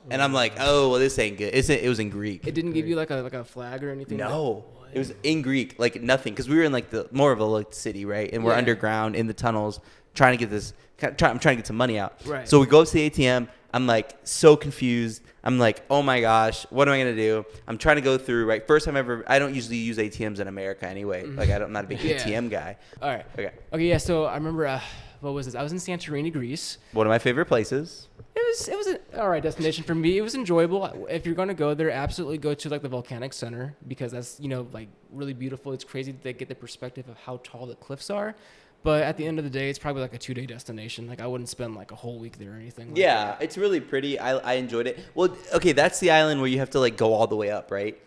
And I'm like, oh, well, this ain't good. It was in Greek. It didn't give you like a flag or anything? No, it was in Greek, like nothing, because we were in like the more of a like city, right? And we're Yeah. underground in the tunnels, trying to get I'm trying to get some money out. Right. So we go up to the ATM. I'm like so confused. I'm like, oh my gosh, what am I gonna do? I'm trying to go through. Right, first time ever. I don't usually use ATMs in America anyway. Like I'm not a big Yeah. ATM guy. All right. Okay, Okay, yeah, so I remember, what was this? I was in Santorini, Greece. one of my favorite places. It was an all right destination for me. It was enjoyable. If you're gonna go there, absolutely go to like the volcanic center, because that's like really beautiful. It's crazy to get the perspective of how tall the cliffs are. But at the end of the day, it's probably like a 2-day destination. Like I wouldn't spend like a whole week there or anything. Like Yeah, that. it's really pretty. I enjoyed it. Well, okay, that's the island where you have to like go all the way up, right?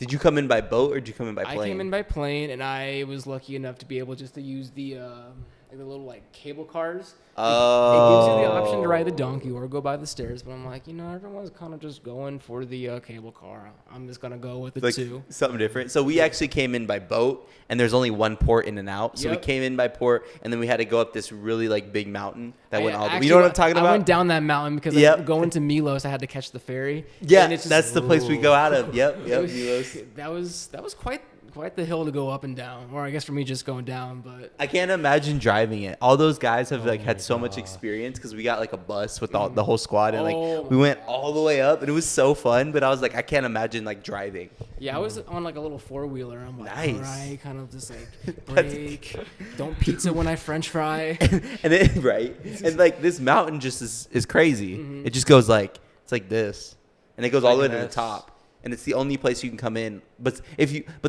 Did you come in by boat or did you come in by plane? I came in by plane, and I was lucky enough to be able just to use the little like cable cars. It gives you the option to ride the donkey or go by the stairs, but I'm like, everyone's kind of just going for the cable car. I'm just gonna go with the like two. something different. So we actually came in by boat, and there's only one port in and out. So we Yep. came in by port, and then we had to go up this really like big mountain that went all the way. Actually, You know what I'm talking about? I went down that mountain because Yep. I'm going to Milos. I had to catch the ferry. Yeah, and it's just- that's the place we go out of. Yep, it yep. was- Milos. that was quite the hill to go up and down, or I guess for me just going down. But I can't imagine driving it. All those guys have like Oh had my so much God. experience because we got like a bus with all the whole squad, and like Oh we my went all the way up, and it was so fun. But I was like, I can't imagine like driving. yeah, I was on like a little 4-wheeler. I'm like, Nice. all right, kind of just like brake, don't pizza when I French fry. And then right, and like this mountain just is crazy. Mhm. It just goes like it's like this, and it goes all the way Like to the this. top, and it's the only place you can come in. But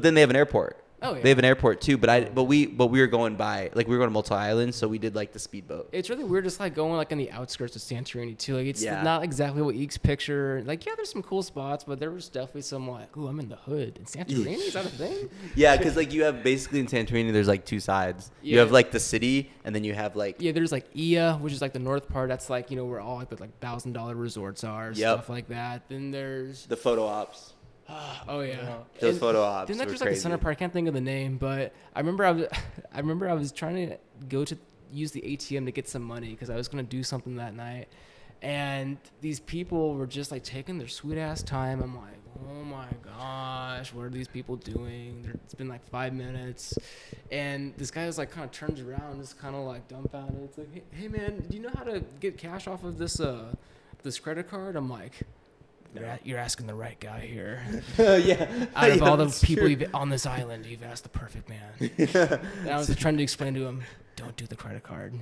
then they have an airport. Oh yeah, They have an airport too, but we were going by like we were going to multi islands, so we did like the speedboat. It's really weird, just like going like in the outskirts of Santorini too. Like it's Yeah. not exactly what Eeks picture. Like yeah, there's some cool spots, but there was definitely some like, ooh, I'm in the hood. In Santorini, is that a thing? Yeah, because like you have basically in Santorini, there's like two sides. You Yeah. have like the city, and then you have like Yeah, there's like Ia, which is like the north part. That's like where all like the like $1,000 resorts are, Yep. stuff like that. Then there's the photo ops. oh yeah, Yeah. Those And photo ops. then were there's like the crazy. center part. I can't think of the name, but I remember I was trying to go to use the ATM to get some money because I was gonna do something that night, and these people were just like taking their sweet ass time. I'm like, oh my gosh, what are these people doing? It's been like 5 minutes, and this guy was like kind of turns around, just kind of like dumbfounded. It's like, hey man, do you know how to get cash off of this this credit card? I'm like, you're asking the right guy here. Yeah. Out of Yeah, all the that's people true. you've on this island, you've asked the perfect man. And I was trying to explain to him, don't do the credit card.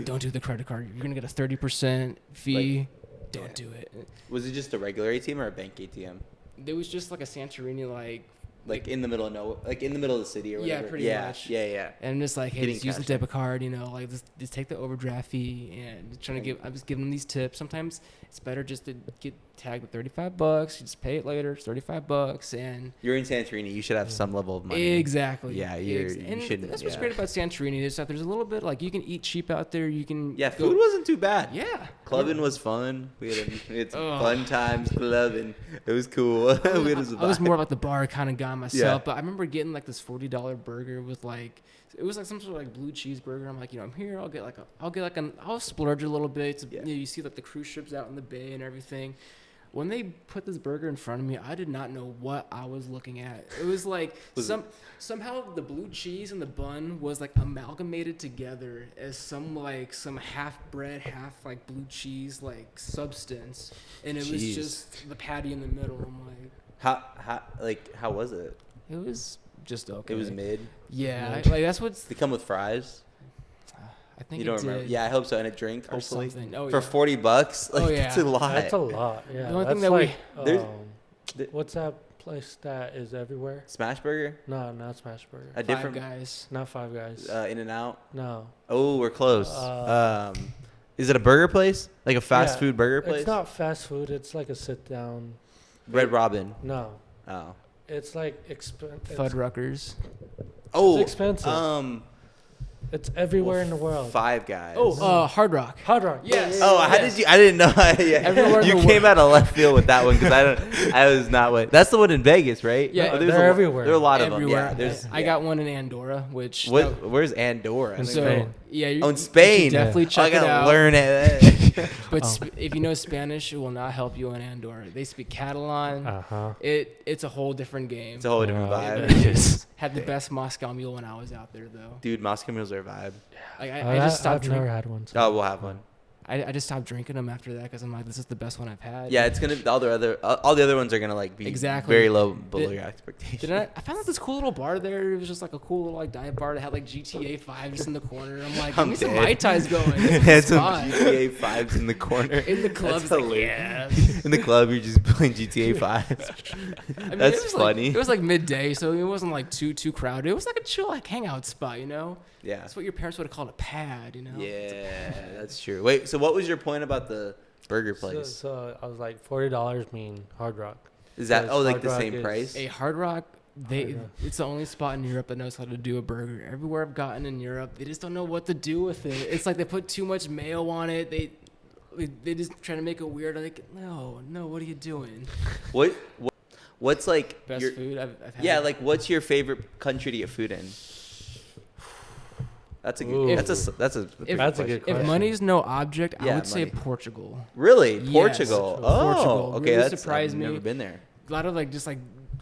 Don't do the credit card. You're gonna get a 30% fee. Don't do it. Was it just a regular ATM or a bank ATM? There was just like a Santorini Like in the middle of like in the middle of the city or Yeah, whatever. pretty much. Yeah. and I'm just like, hey, Getting just use the cash debit card, like just take the overdraft fee and I'm just giving them these tips. Sometimes it's better just to get tagged with $35. You just pay it later. It's $35 and You're in Santorini. You should have some level of money. exactly. Yeah, and you shouldn't. that's what's yeah. great about Santorini is that there's a little bit like you can eat cheap out there. You can Yeah, go- food wasn't too bad. Yeah, Clubbing was fun. We had some Ugh. fun times clubbing. It was cool. We had some I was vibe. more like the bar kind of guy myself, Yeah. but I remember getting like this $40 burger with like it was like some sort of like blue cheeseburger. I'm like, I'm here. I'll splurge a little bit. To, Yeah. you see like the cruise ships out in the bay and everything. When they put this burger in front of me, I did not know what I was looking at. It was like somehow the blue cheese and the bun was like amalgamated together as some half bread, half like blue cheese like substance, and it was Jeez. just the patty in the middle. I'm like, how was it? it was just okay. It was mid. Yeah, Yeah. like that's what's. They come with fries. I think You don't it remember? did. Yeah, I hope so. And a drink, Or hopefully. something. Oh, For yeah. $40, like Oh, that's yeah. a lot. That's a lot. Yeah. The only thing that's that we- like, There's- what's that place that is everywhere? Smash Burger, No, not Smash Burger. a Five different Guys. Not Five Guys. In and out. No. Oh, we're close. Uh, Is it a burger place? Like a fast Yeah, food burger place? It's not fast food. It's like a sit down. Red Robin. No. Oh. It's like expensive. Fuddruckers. Oh, expensive. It's everywhere in the world. Five Guys. Hard Rock. Hard Rock. Yes. Oh, how did you? I didn't know. Yeah. Everywhere in You the came world. out of left field with that one because I was not what. That's the one in Vegas, right? Yeah, Oh, there's they're a, everywhere. There are a lot of Everywhere. them. Yeah, there's. I got one in Andorra, which. What? Where's Andorra? In So Spain. yeah, Oh, in you Spain. should definitely Oh, I check it gotta out. learn it. But Oh. if you know Spanish, it will not help you in Andorra. They speak Catalan. Uh huh. It's a whole different game. It's a whole different Wow. vibe. It is. Had the best Moscow Mule when I was out there, though. Dude, Moscow mules are a vibe. Like I just stopped I've drinking. never had one. so- Oh, we'll have one. I just stopped drinking them after that because I'm like, this is the best one I've had. Yeah, it's gonna. All the other ones are gonna like be Exactly. very low below Did- your expectations. Did I found out this cool little bar there. It was just like a cool little like dive bar that had like GTA 5 just in the corner. I'm like, I'm give me some dead. Mai Tais going. This is Had the some spot. GTA 5s in the corner. In the club, That's it's like, hilarious. yes. In the club, you're just playing GTA 5. I mean, That's it was funny. Like, it was like midday, so it wasn't like too crowded. It was like a chill like hangout spot, Yeah. That's what your parents would have called a pad, Yeah, that's true. Wait, so what was your point about the burger place? So I was like, $40 mean Hard Rock. Is that Because like Hard the Rock same is- price? A Hard Rock, Yeah. it's the only spot in Europe that knows how to do a burger. Everywhere I've gotten in Europe, they just don't know what to do with it. It's like they put too much mayo on it. They just try to make it weird. I'm like, no, what are you doing? What's like Best your food I've had. yeah, like what's your favorite country to get food in? That's a Ooh. good. That's a That's a good If question. money's no object, I Yeah, would say money. Portugal. Really Yes, Portugal. Oh, Portugal. okay. Really That's surprised I've me. never been there. A lot of like just like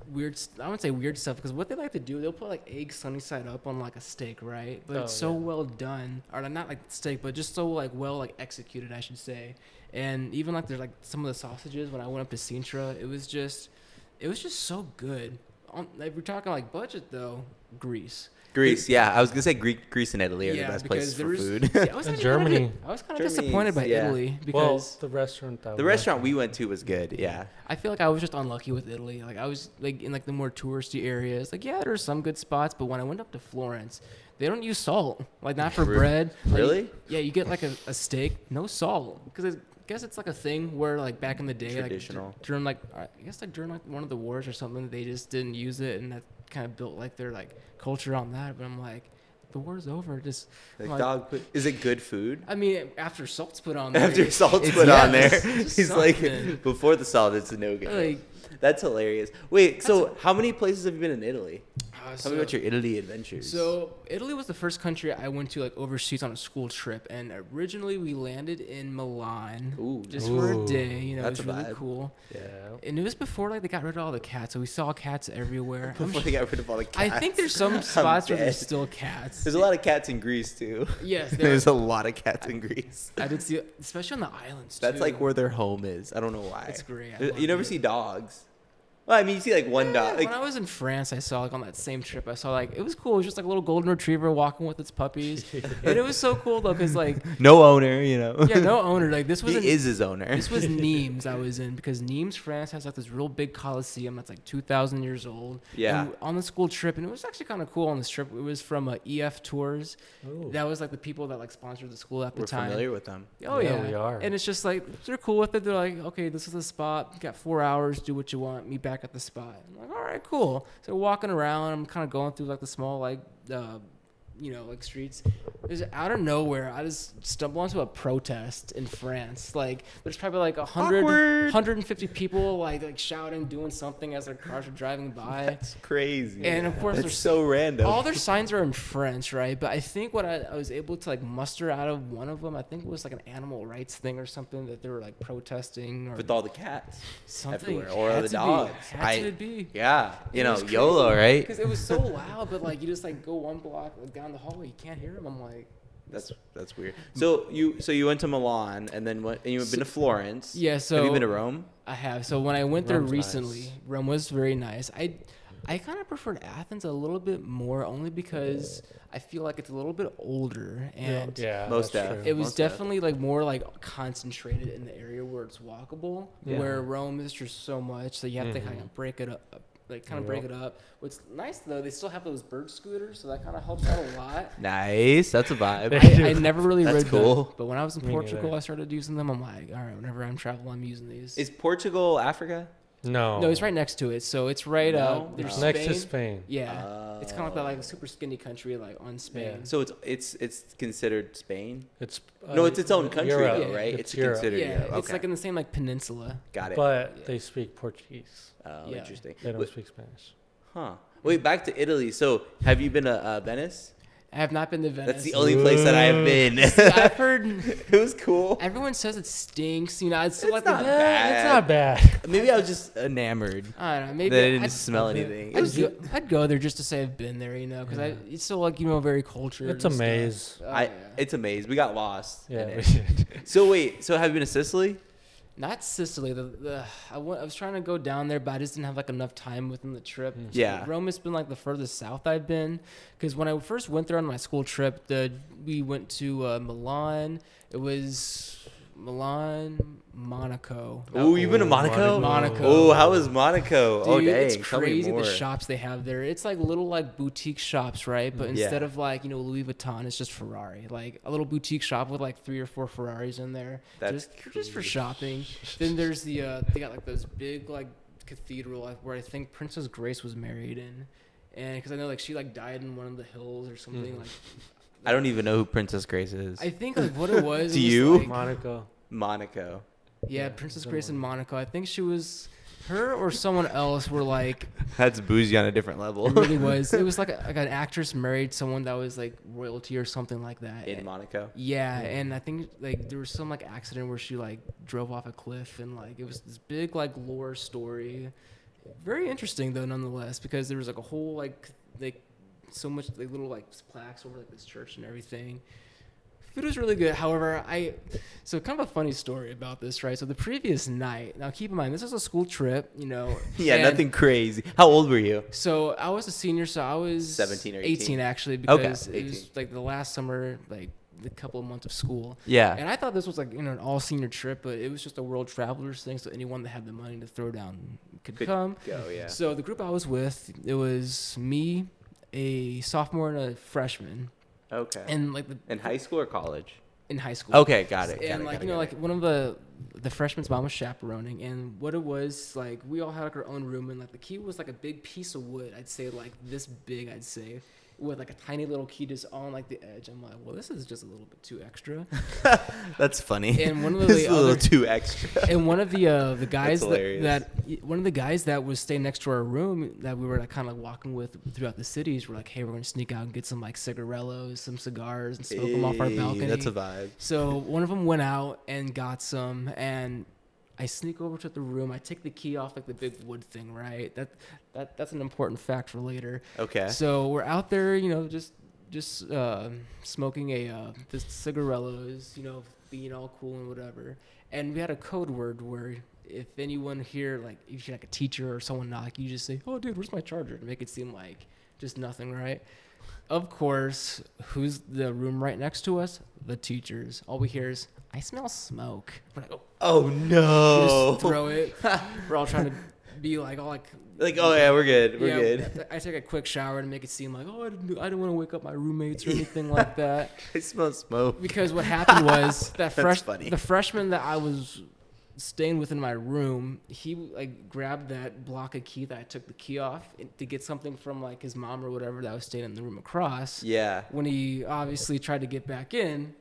weird. I wouldn't say weird stuff because what they like to do, they'll put like eggs sunny side up on like a steak, right? But it's so yeah. well done, or not like steak, but just so like well like executed, I should say. And even like there's like some of the sausages when I went up to Sintra, it was just so good. If we're talking like budget though, Greece. Greece, yeah. I was gonna say Greece and Italy are the best places for food. See, I was And actually Germany. I was kind of Germany's- disappointed by yeah. Italy Well, because the restaurant. That The restaurant we went to was good. Yeah. I feel like I was just unlucky with Italy. Like I was like in like the more touristy areas. Like yeah, there's some good spots, but when I went up to Florence, they don't use salt. Like not for bread. Like, Really? Yeah, you get like a steak, no salt, because I guess it's like a thing where like back in the day, Traditional. like during like I guess like during like one of the wars or something, they just didn't use it, and that kind of built like their like culture on that. But I'm like, the war's over. Just Like like, dog. Is it good food? I mean, after salt's put on there, After salt's it's- put yeah, on there, it's just he's something. like, before the salt, it's a no go. like. That's hilarious. Wait, so how many places have you been in Italy? Tell me about your Italy adventures. So Italy was the first country I went to like overseas on a school trip, and originally we landed in Milan Ooh, just for a Ooh. day. You know, That's it was a really vibe. cool. Yeah. And it was before like they got rid of all the cats, so we saw cats everywhere. before they got rid of all the cats. I think there's some I'm spots where there's dead. still cats. There's a lot of cats in Greece too. Yes, There's a lot of cats in Greece. I did see, especially on the islands. That's too. like where their home is. I don't know why. It's great. I You love never it. see dogs. Well, I mean, you see like one dog. Like, When I was in France, I saw like on that same trip, I saw like it was cool. It was just like a little golden retriever walking with its puppies, and it was so cool though, cause like no owner, you know. yeah, no owner. Like this was He is his owner. This was Nimes I was in because Nimes, France has like this real big coliseum that's like 2,000 years old. Yeah. And on the school trip, and it was actually kind of cool on this trip. It was from EF Tours. Ooh. That was like the people that like sponsored the school at the We're time. familiar with them. Oh Yeah, yeah, we are. And it's just like they're cool with it. They're like, okay, this is the spot. You got 4 hours. Do what you want. Meet back at the spot. I'm like, all right, cool. So walking around, I'm kind of going through like the small like like streets. There's out of nowhere, I just stumble onto a protest in France. Like there's probably like 100, Awkward. 150 people like shouting, doing something as their cars are driving by. That's crazy. And of course, it's there's so random. all their signs are in French, right? But I think what I was able to like muster out of one of them, I think it was like an animal rights thing or something that they were like protesting or with all the cats something. everywhere, or Had the to be. dogs. Had to be. Yeah, you It know, was YOLO, right? Because it was so loud, but like you just like go one block like, down the hallway, you can't hear them. I'm like, That's weird. So you went to Milan and then went and you've been to Florence. yeah. So have you been to Rome? I have. So when I went there Rome's recently, nice. Rome was very nice. I kind of preferred Athens a little bit more, only because I feel like it's a little bit older and Yeah. Most that's def. true. it was Most def. definitely like more like concentrated in the area where it's walkable. Yeah. Where Rome is just so much that you have to Mhm. kind of break it up. Break it up. What's nice though, they still have those bird scooters, so that kind of helps out a lot. Nice. That's a vibe. I never really That's rid cool. them, but when I was in Me Portugal, neither. I started using them. I'm like, all right, whenever I'm traveling, I'm using these. Is Portugal Africa? No. No, it's right next to it, so it's right. No? There's No. next Spain. to Spain. Yeah, it's kind of like that, like a super skinny country, like on Spain. So it's considered Spain. It's No, it's its own country Europe. though, right? It's It's Europe. considered Yeah, Europe. it's Okay. like in the same like peninsula. Got it. But they speak Portuguese. Oh, Yeah. interesting. They don't Wait, speak Spanish. huh. Wait, back to Italy. So, have you been to Venice? I have not been to Venice. That's the only place that I have been. I've heard It was cool. everyone says it stinks. You know, it's still It's like not the, bad. It's not bad. Maybe I was just enamored I don't know. Maybe that I didn't I'd, smell anything. It was I'd go there just to say I've been there. You know, because Yeah. it's still like very cultured. It's and a stuff. maze. Oh, I. yeah. It's a maze. We got lost. Yeah. in we it. did. So wait. So have you been to Sicily? Not Sicily. I was trying to go down there, but I just didn't have like enough time within the trip. Mm. Yeah. Rome has been like the furthest south I've been, because when I first went there on my school trip, we went to Milan. It was Milan, Monaco. Oh, you've been to Monaco? Monaco. Oh, how was Monaco? Oh, Dude, dang. it's Tell me crazy more. the shops they have there. It's like little like boutique shops, right? But Yeah. instead of like Louis Vuitton, it's just Ferrari. Like a little boutique shop with like 3 or 4 Ferraris in there, That's just for shopping. Then there's they got like those big like cathedral where I think Princess Grace was married in, and because I know like she like died in one of the hills or something like. I don't even know who Princess Grace is. I think like what it was. Do it was, you? like, Monaco. Monaco. Yeah, Princess Grace in Monaco. I think she was. Her or someone else were like. That's bougie on a different level. It really was. It was like an actress married someone that was like royalty or something like that. In Monaco. Yeah, and I think like there was some like accident where she like drove off a cliff and like it was this big like lore story. Very interesting though nonetheless because there was like a whole like so much like little like plaques over like this church and everything. Food was really good. However, so kind of a funny story about this, right? So the previous night, now keep in mind, this was a school trip, you know. Yeah, and nothing crazy. How old were you? So I was a senior, so I was 17 or 18 actually, Okay, because it 18. was like the last summer, like the couple of months of school. Yeah. And I thought this was like, you know, an all senior trip, but it was just a world travelers thing. So anyone that had the money to throw down could come. Go, yeah. So the group I was with, it was me, a sophomore and a freshman. Okay. And like In high school or college? in high school. Okay, got it. And like, you know, like one of the freshman's mom was chaperoning, and what it was, like, we all had like our own room, and like the key was like a big piece of wood. I'd say like this big, with like a tiny little key just on like the edge. I'm like, well, this is just a little bit too extra. That's funny. And one of This the is a little other, too extra. and one of the guys hilarious. one of the guys that was staying next to our room that we were like kind of walking with throughout the cities were like, hey, we're gonna sneak out and get some like cigarellos, some cigars, and smoke them off our Hey, balcony. That's a vibe. So one of them went out and got some, and I sneak over to the room. I take the key off like the big wood thing, right? That's an important fact for later. Okay. So we're out there, you know, just smoking the cigarellos, you know, being all cool and whatever. And we had a code word where if anyone here, like if you're like a teacher or someone knock, you just say, "Oh, dude, where's my charger?" to make it seem like just nothing, right? Of course, who's the room right next to us? The teachers. All we hear is, "I smell smoke." We're like, Oh we no. just throw it. We're all trying to be like all like. Like, oh yeah, we're good. We're Yeah, good. I take a quick shower to make it seem like, oh, I didn't want to wake up my roommates or anything like that. I smell smoke. Because what happened was that funny. the freshman that I was staying with in my room, he like grabbed that block of key that I took the key off to get something from like his mom or whatever that was staying in the room across. Yeah. When he obviously tried to get back in,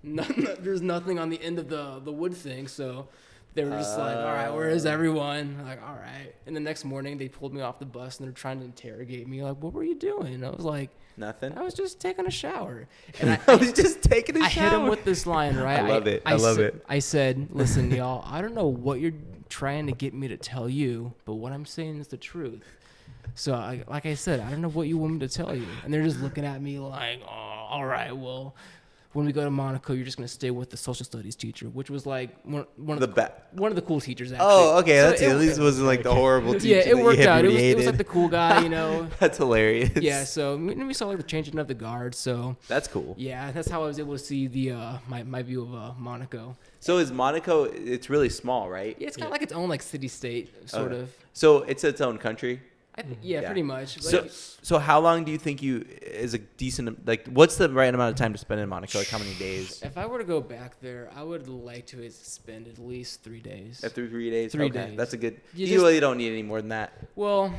there's nothing on the end of the wood thing, so they were just like, all right, where is everyone? Like, all right. And the next morning, they pulled me off the bus, and they're trying to interrogate me. Like, what were you doing? And I was like, Nothing. I was just taking a shower. And I was just taking a I shower. hit him with this line, right? I love it. I love it. I said, listen, y'all, I don't know what you're trying to get me to tell you, but what I'm saying is the truth. So, like I said, I don't know what you want me to tell you. And they're just looking at me like, oh, all right, well, when we go to Monaco, you're just going to stay with the social studies teacher, which was like one of the cool teachers, actually. Oh, okay. So That's at least it wasn't like the horrible teacher. Yeah, it that you worked out. It was hated. like the cool guy, you know. That's hilarious. Yeah, so we saw like the changing of the guard. So That's cool. yeah, that's how I was able to see the my view of Monaco. So is Monaco? It's really small, right? Yeah, it's kind of like its own like city state sort Okay. of. So it's its own country. Yeah, Yeah. pretty much. So, Like, so how long do you think is a decent, like, what's the right amount of time to spend in Monaco? Like, how many days? if I were to go back there, I would like to spend at least 3 days. After 3 days? 3 Okay, days. that's a good. You You just- really don't need any more than that. Well,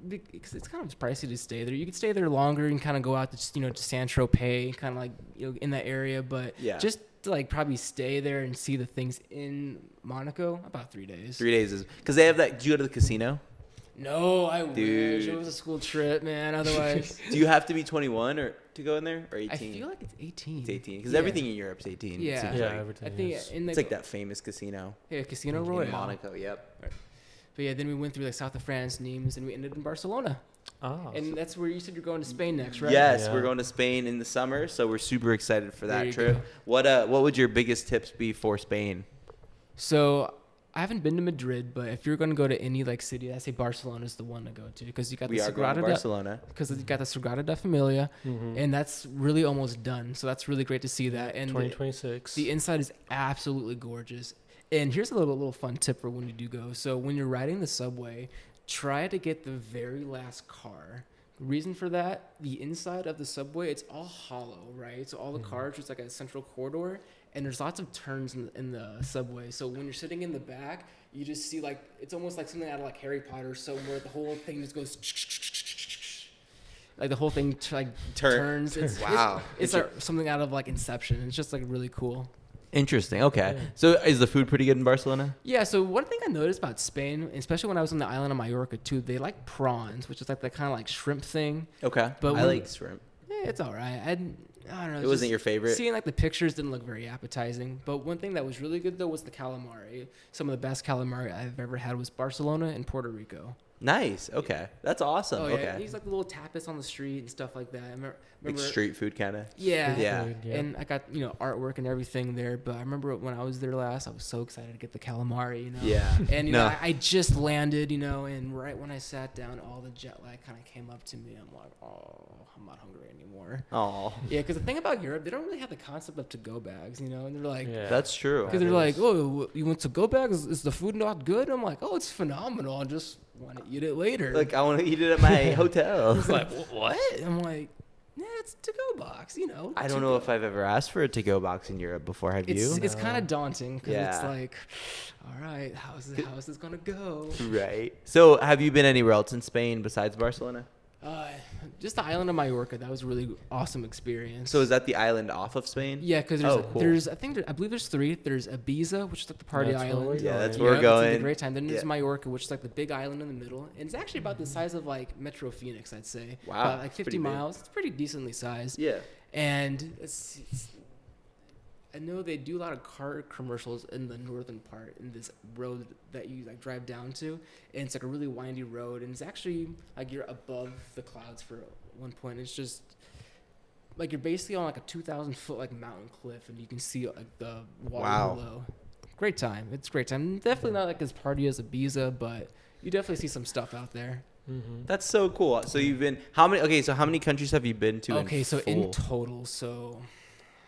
because it's kind of pricey to stay there. You could stay there longer and kind of go out to to San Tropez, kind of like in that area. But Yeah. just to like probably stay there and see the things in Monaco, about 3 days. 3 days is because they have that. Do you go to the casino? No, I Dude. wish it was a school trip, man. Otherwise, Do you have to be 21 or to go in there, or 18? I feel like it's 18. It's 18 because Yeah. everything in Europe's 18. it Yeah. seems Yeah, like. everything I think is. in the It's like that famous casino Casino in Royale. Monaco. Yep. But yeah, then we went through like South of France, Nimes, and we ended in Barcelona. Oh, And that's where you said you're going to Spain next, right? Yes, Yeah. we're going to Spain in the summer, so we're super excited for There that you trip. go. What would your biggest tips be for Spain? So I haven't been to Madrid, but if you're going to go to any like city, I say Barcelona is the one to go to because you got We the are going to Sagrada Barcelona. because you got the Sagrada da Familia, Mhm. and that's really almost done. So that's really great to see that. And 2026. the inside is absolutely gorgeous. And here's a little fun tip for when you do go. So when you're riding the subway, try to get the very last car. Reason for that, the inside of the subway, it's all hollow, right? So all the cars, it's like a central corridor, and there's lots of turns in the subway. So when you're sitting in the back, you just see like, it's almost like something out of like Harry Potter, so where the whole thing just goes, like the whole thing turns. Wow. It's like something out of like Inception. It's just like really cool. Interesting. Okay. So is the food pretty good in Barcelona? Yeah, so one thing I noticed about Spain, especially when I was on the island of Mallorca too, they like prawns, which is like the kind of like shrimp thing. Okay. But I like shrimp. Yeah, it's all right. I don't know. It wasn't your favorite? Seeing like the pictures didn't look very appetizing. But one thing that was really good though was the calamari. Some of the best calamari I've ever had was Barcelona and Puerto Rico. Nice. Okay. That's awesome. Oh yeah, Okay. these like the little tapas on the street and stuff like that. I remember Like street food kind of. Yeah. Yeah. Food, yeah. And I got, artwork and everything there. But I remember when I was there last, I was so excited to get the calamari, Yeah. And, No. I just landed, and right when I sat down, all the jet lag kind of came up to me. I'm like, oh, I'm not hungry anymore. Oh, Yeah, because the thing about Europe, they don't really have the concept of to-go bags, and they're like, Yeah. that's true. because they're like, oh, you want to-go bags? Is the food not good? I'm like, oh, it's phenomenal. I just want to eat it later. Like, I want to eat it at my hotel. It's like, what? I'm like, yeah, it's a to-go box, I don't know if I've ever asked for a to-go box in Europe before. Have you? It's kind of daunting because it's Yeah. like, all right, how is this gonna go? Right. So, have you been anywhere else in Spain besides Barcelona? Just the island of Mallorca. That was a really awesome experience. So, is that the island off of Spain? Yeah, because Oh, cool. I believe there's three. There's Ibiza, which is like the party That's where island. we're Yeah, that's going. where we're It's like a going. great time. Then there's Yeah. Mallorca, which is like the big island in the middle, and it's actually about the size of like Metro Phoenix, I'd say. Wow, About, like that's 50 pretty big. miles. It's pretty decently sized. Yeah. And I know they do a lot of car commercials in the northern part in this road that you like drive down to, and it's like a really windy road, and it's actually like you're above the clouds for one point. It's just like you're basically on like a 2,000 foot like mountain cliff, and you can see like the water Wow. below. Great time. It's a great time. Definitely not like as party as Ibiza, but you definitely see some stuff out there. Mm-hmm. That's so cool. So, you've been, how many countries have you been to? Okay, so in full? total,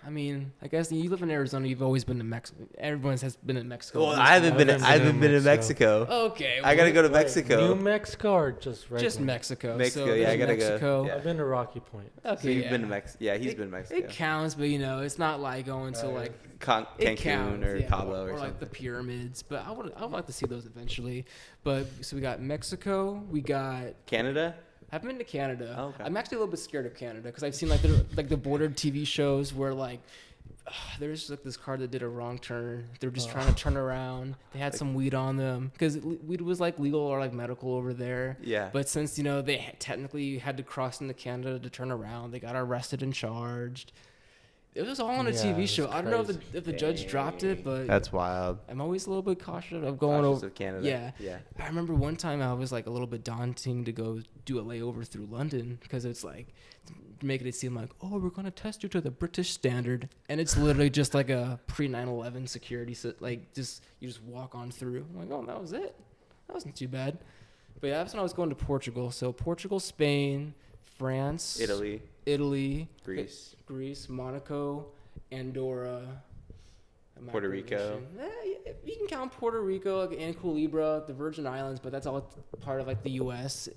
I mean, I guess you live in Arizona. You've always been to Mexico. Everyone has been in Mexico. Well, at least I haven't been. I've I haven't been to Mexico. Mexico. Okay, I gotta go to New Mexico. Mexico or just regular? Just Mexico. Mexico, So yeah, I there's gotta go. Mexico. Yeah. I've been to Rocky Point. Okay, So you've yeah. been to Mexico. Yeah, he's It- been to Mexico. It counts, but it's not like going to like Cancun it counts, or yeah, Cabo or like something. the pyramids. But I would like to see those eventually. But so we got Mexico. We got. Canada. I haven't been to Canada. Oh, okay. I'm actually a little bit scared of Canada because I've seen like the bordered TV shows where like. There's like this car that did a wrong turn. They were just trying to turn around. They had some weed on them because weed was like legal or like medical over there. Yeah. But since they technically had to cross into Canada to turn around, they got arrested and charged. It was all on a Yeah, TV it's show. I don't know crazy. if the judge dropped it, but That's wild. I'm always a little bit cautious of going Cautious over. of Canada. Yeah. Yeah. I remember one time I was like a little bit daunting to go do a layover through London because it's like making it seem like, oh, we're gonna test you to the British standard, and it's literally just like a pre 9/11 security like you just walk on through. I'm like, oh, that was it. That wasn't too bad. But yeah, that's when I was going to Portugal. So Portugal, Spain, France, Italy, Greece, Monaco, Andorra. Puerto Rico. You can count Puerto Rico and Culebra, the Virgin Islands, but that's all part of like the U.S.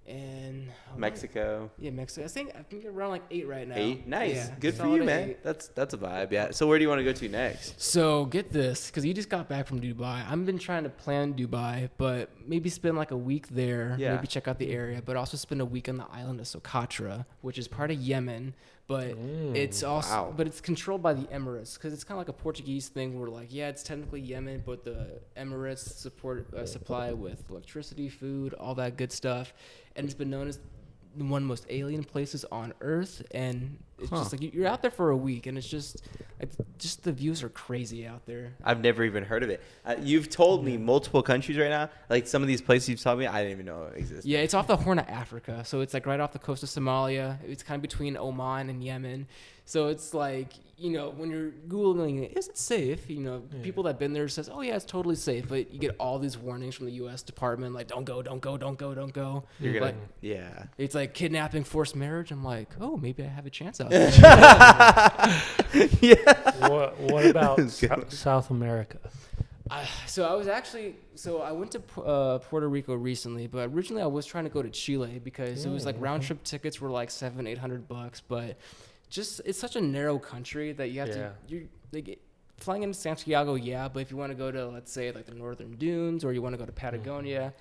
And Mexico. Yeah, Mexico. I think around like 8 right now. 8. Nice. Yeah, Good for solid you, man. 8. That's a vibe. Yeah. So where do you want to go to next? So get this, because you just got back from Dubai. I've been trying to plan Dubai, but maybe spend like a week there. Yeah. Maybe check out the area, but also spend a week on the island of Socotra, which is part of Yemen. But it's also, wow. but it's controlled by the Emirates, because it's kind of like a Portuguese thing where like, yeah, it's technically Yemen, but the Emirates supply with electricity, food, all that good stuff, and it's been known as one of the most alien places on Earth, and it's just like you're out there for a week, and it's just the views are crazy out there. I've never even heard of it. You've told me multiple countries right now. Like some of these places you've told me, I didn't even know existed. Yeah, it's off the Horn of Africa, so it's like right off the coast of Somalia. It's kind of between Oman and Yemen. So it's like, when you're Googling, is it safe? People that have been there says, oh yeah, it's totally safe. But you get all these warnings from the U.S. Department, like, don't go, don't go, don't go, don't go. You're gonna, Like, yeah. it's like kidnapping, forced marriage. I'm like, oh, maybe I have a chance out there. Yeah. What about Good. South America? So I went to Puerto Rico recently, but originally I was trying to go to Chile because it was like round trip tickets were like $700-800, but just it's such a narrow country that you have to you like flying into Santiago, but if you want to go to, let's say, like the northern dunes, or you want to go to Patagonia,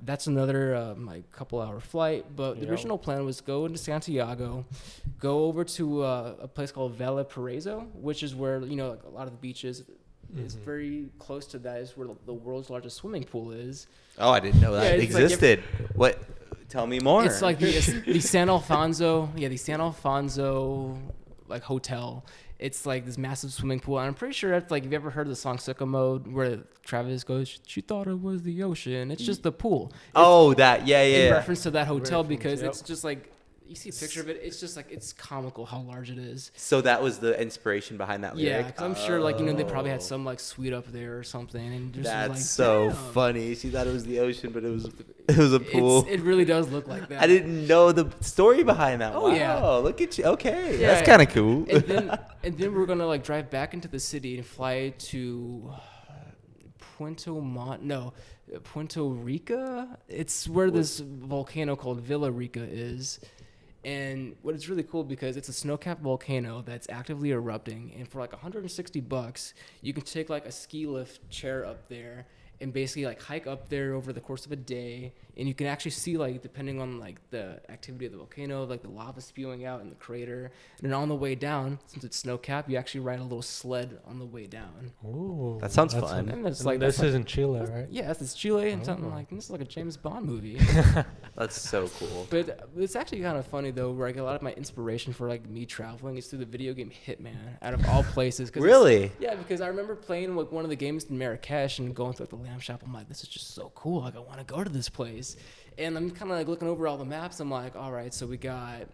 that's another like couple hour flight. But the original plan was go into Santiago, go over to a place called Valparaiso, which is where like a lot of the beaches. Is very close to that. Is where the world's largest swimming pool is. Oh, I didn't know that it's like existed. What? Tell me more. It's like the San Alfonso, the San Alfonso like hotel. It's like this massive swimming pool. And I'm pretty sure it's like, have you ever heard the song Sicko Mode where Travis goes, "She thought it was the ocean." It's just the pool. In reference to that hotel because it's just like. You see a picture of it, it's just like, it's comical how large it is. So that was the inspiration behind that lyric? Yeah, because I'm sure, like, they probably had some, like, suite up there or something. And just that's like, so damn. funny. She thought it was the ocean, but it was a pool. It really does look like that. I didn't know the story behind that. Oh, wow, yeah. Look at you. Okay, Yeah. that's kind of cool. And then we're going to, like, drive back into the city and fly to Puerto Rica. It's where this volcano called Villa Rica is. And what is really cool because it's a snow-capped volcano that's actively erupting, and for like $160, you can take like a ski lift chair up there and basically like hike up there over the course of a day, and you can actually see, like, depending on like the activity of the volcano, like the lava spewing out in the crater. And then on the way down, since it's snow-capped, you actually ride a little sled on the way down. Ooh, That sounds fun. And it's And like this is in Chile, right? Yeah, it's Chile, and something like this is like a James Bond movie. That's so cool. But it's actually kind of funny though, where I get a lot of my inspiration for like me traveling is through the video game Hitman, out of all places. Really? Yeah, because I remember playing like one of the games in Marrakesh and going through like, the lamb shop. I'm like, this is just so cool. Like, I want to go to this place. And I'm kind of like looking over all the maps. I'm like, all right, so we got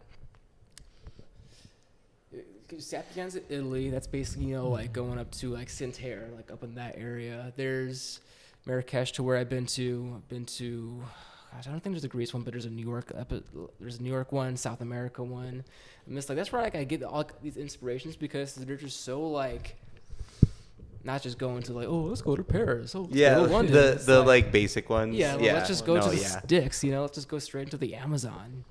Sapienza, Italy. That's basically like going up to like Santerre, like up in that area. There's Marrakesh, to where I've been to. Gosh, I don't think there's a Greece one, but there's a New York one, South America one. And it's like, that's where like I get all these inspirations, because they're just so like, not just going to like, oh, let's go to Paris. Oh, let's go to London. the like basic ones. Yeah, well, let's just go to the sticks. Let's just go straight into the Amazon.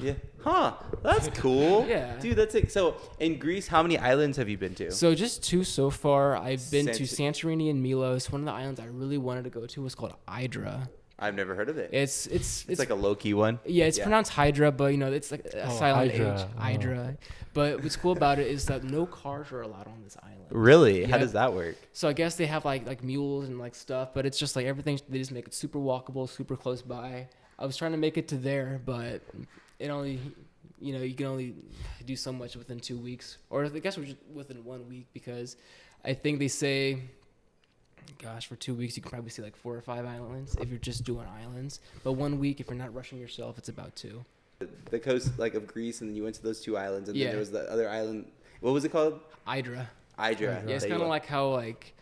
Yeah. Huh. That's cool. Yeah. Dude, that's it. So in Greece, how many islands have you been to? So just 2 so far. I've been to Santorini and Milos. One of the islands I really wanted to go to was called Hydra. I've never heard of it. It's like a low-key one. Yeah, it's pronounced Hydra, but it's like a silent Hydra. H. Hydra. But what's cool about it is that no cars are allowed on this island. Really? Yeah. How does that work? So I guess they have like mules and like stuff, but it's just like everything. They just make it super walkable, super close by. I was trying to make it to there, but it only, you can only do so much within 2 weeks, or I guess we're just within 1 week, because I think they say, gosh, for 2 weeks you can probably see like 4 or 5 islands if you're just doing islands. But 1 week, if you're not rushing yourself, it's about 2. The coast like of Greece, and then you went to those 2 islands, and Yeah. then there was the other island. What was it called? Hydra. Hydra. Yeah, it's kind of like how like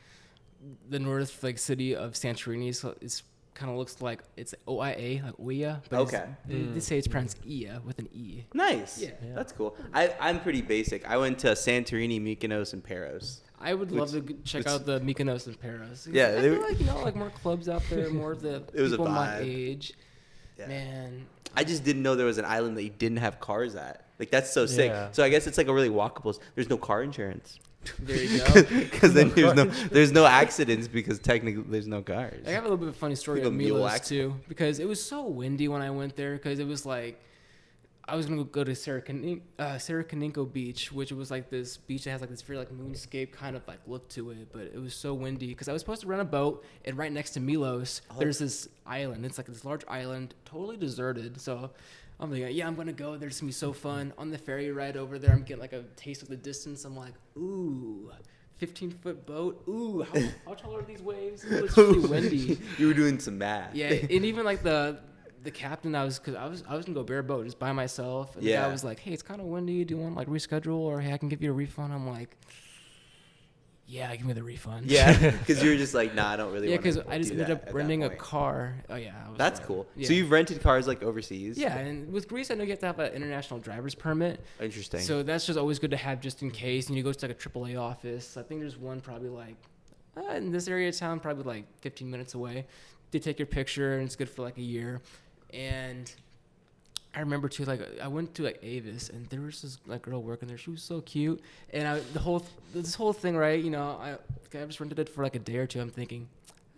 the north like city of Santorini is kind of looks like it's OIA, like Oia. But Okay. they say it's pronounced Ia with an E. Nice. Yeah. That's cool. I'm pretty basic. I went to Santorini, Mykonos, and Paros. I would love to check out the Mykonos and Paros. Yeah, I feel like like more clubs out there, more of the It was a people my vibe. age. Yeah. Man, I just didn't know there was an island that you didn't have cars at. Like, that's so sick. Yeah. So I guess it's like a really walkable. There's no car insurance. there you go. Because then there's no accidents, because technically there's no cars. I have a little bit of a funny story Like a of mule Milos accident. too, because it was so windy when I went there. Because it was like I was gonna go to Saracaninco Beach, which was like this beach that has like this very like moonscape kind of like look to it, but it was so windy because I was supposed to rent a boat, and right next to Milos there's this island. It's like this large island, totally deserted. So I'm like, yeah, I'm gonna go. There's gonna be so fun. On the ferry ride over there, I'm getting like a taste of the distance. I'm like, ooh, 15-foot boat. Ooh, how tall are these waves? Ooh, it's really windy. You were doing some math. Yeah, and even like the captain, I was gonna go bareboat just by myself. And the Yeah. guy was like, hey, it's kind of windy. Do you want like reschedule, or hey, I can give you a refund? I'm like, yeah, give me the refund. Yeah, because you were just like, nah, I don't really Yeah, want because to I just do ended that up at that renting a point. car. Oh yeah, I was That's like- cool. Yeah. So you've rented cars like overseas? Yeah, and with Greece, I know you have to have an international driver's permit. Interesting. So that's just always good to have just in case. And you go to like a AAA office. I think there's one probably like in this area of town, probably like 15 minutes away. They take your picture, and it's good for like a year. And I remember too, like I went to like Avis, and there was this like girl working there. She was so cute, and this whole thing, right? You know, I just rented it for like a day or two. I'm thinking,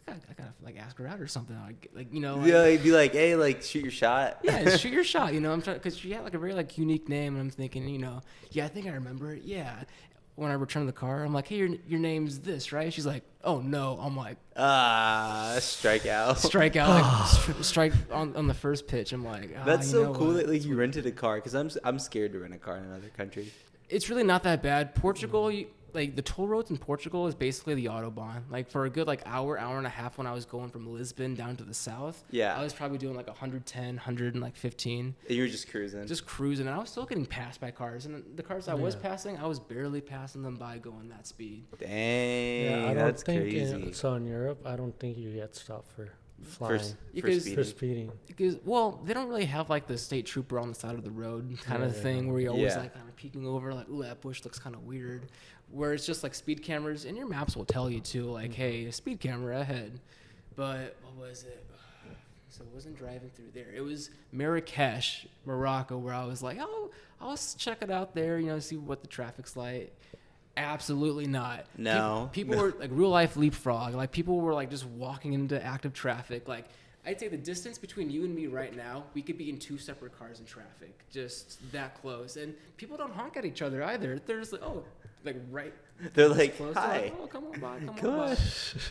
I gotta like ask her out or something. Like you know, like, Yeah, he'd be like, hey, like shoot your shot. yeah, shoot your shot. You know, I'm trying because she had like a very like unique name, and I'm thinking, you know, yeah, I think I remember it. Yeah. When I returned the car, I'm like, hey, your name's this, right? She's like, oh no. I'm like, Strikeout. strike out, like, strike on the first pitch. I'm like, That's you so know cool what? that like you rented a car because I'm scared to rent a car in another country. It's really not that bad. Portugal, like the toll roads in Portugal is basically the Autobahn. Like for a good like hour and a half when I was going from Lisbon down to the south, Yeah. I was probably doing like 110, 115, And you were just cruising. just cruising. And I was still getting passed by cars. And the cars I was Yeah. passing, I was barely passing them by going that speed. Dang, Yeah, I don't that's think crazy. so in Europe. I don't think you get stopped for For, flying s- for Because- speeding. for speeding. Because, well, they don't really have like the state trooper on the side of the road kind of Yeah. thing where you're always Yeah. like kind of peeking over, like, ooh, that bush looks kind of weird. Where it's just like speed cameras, and your maps will tell you too, like, hey, a speed camera ahead. But what was it? So it wasn't driving through there. It was Marrakesh, Morocco, where I was like, oh, I'll check it out there, you know, see what the traffic's like. Absolutely not. No. People were like real life leapfrog. Like people were like just walking into active traffic. Like I'd say the distance between you and me right now, we could be in two separate cars in traffic, just that close. And people don't honk at each other either. They're just like, oh, like right. They're like, close. They're hi. like, oh, come on by, come Come on by. on.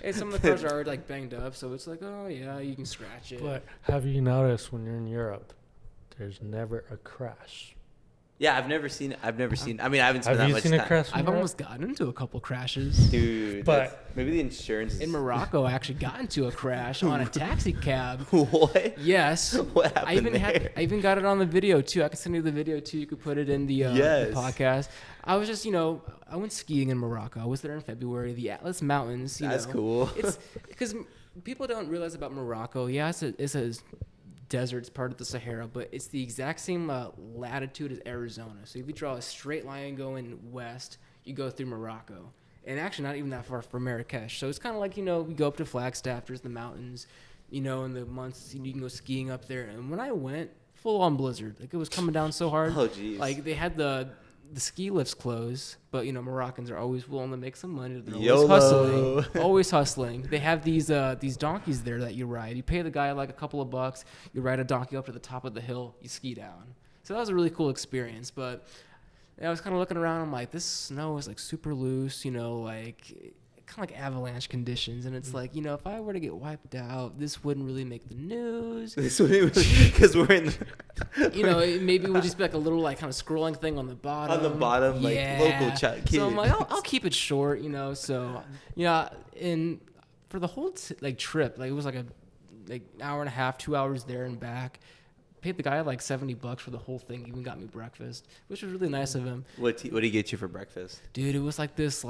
And some of the cars are already like banged up, so it's like, oh yeah, you can scratch it. But have you noticed when you're in Europe, there's never a crash? Yeah, I've never seen. I mean, I haven't spent Have that you much seen time. a crash? in I've Europe? almost gotten into a couple crashes. Dude, But- that's- maybe the insurance is In Morocco, I actually got into a crash on a taxi cab. What? Yes. What happened there? I even got it on the video too. I can send you the video too. You could put it in the Yes. podcast. I was just, you know, I went skiing in Morocco. I was there in February. The Atlas Mountains. That's cool. It's because people don't realize about Morocco. Yeah, it's a desert. It's part of the Sahara, but it's the exact same latitude as Arizona. So if you draw a straight line going west, you go through Morocco. And actually not even that far from Marrakesh. So it's kind of like, you know, we go up to Flagstaff, there's the mountains, you know, in the months, you can go skiing up there. And when I went, full on blizzard. Like it was coming down so hard. Oh, jeez. Like they had the ski lifts closed, but you know, Moroccans are always willing to make some money. They're always YOLO. hustling. Always hustling. They have these donkeys there that you ride. You pay the guy like a couple of bucks, you ride a donkey up to the top of the hill, you ski down. So that was a really cool experience. But I was kind of looking around. I'm like, this snow is like super loose, you know, like kind of like avalanche conditions. And it's like, you know, if I were to get wiped out, this wouldn't really make the news. This one because we're in the You know, maybe it would just be like a little like kind of scrolling thing on the bottom. on the bottom, like local chat kids. So I'm like, I'll keep it short, you know. So yeah, and for the whole like trip, like it was like a hour and a half, 2 hours there and back. Paid the guy like $70 for the whole thing. Even got me breakfast, which was really nice of him. what did he get you for breakfast? Dude, it was like this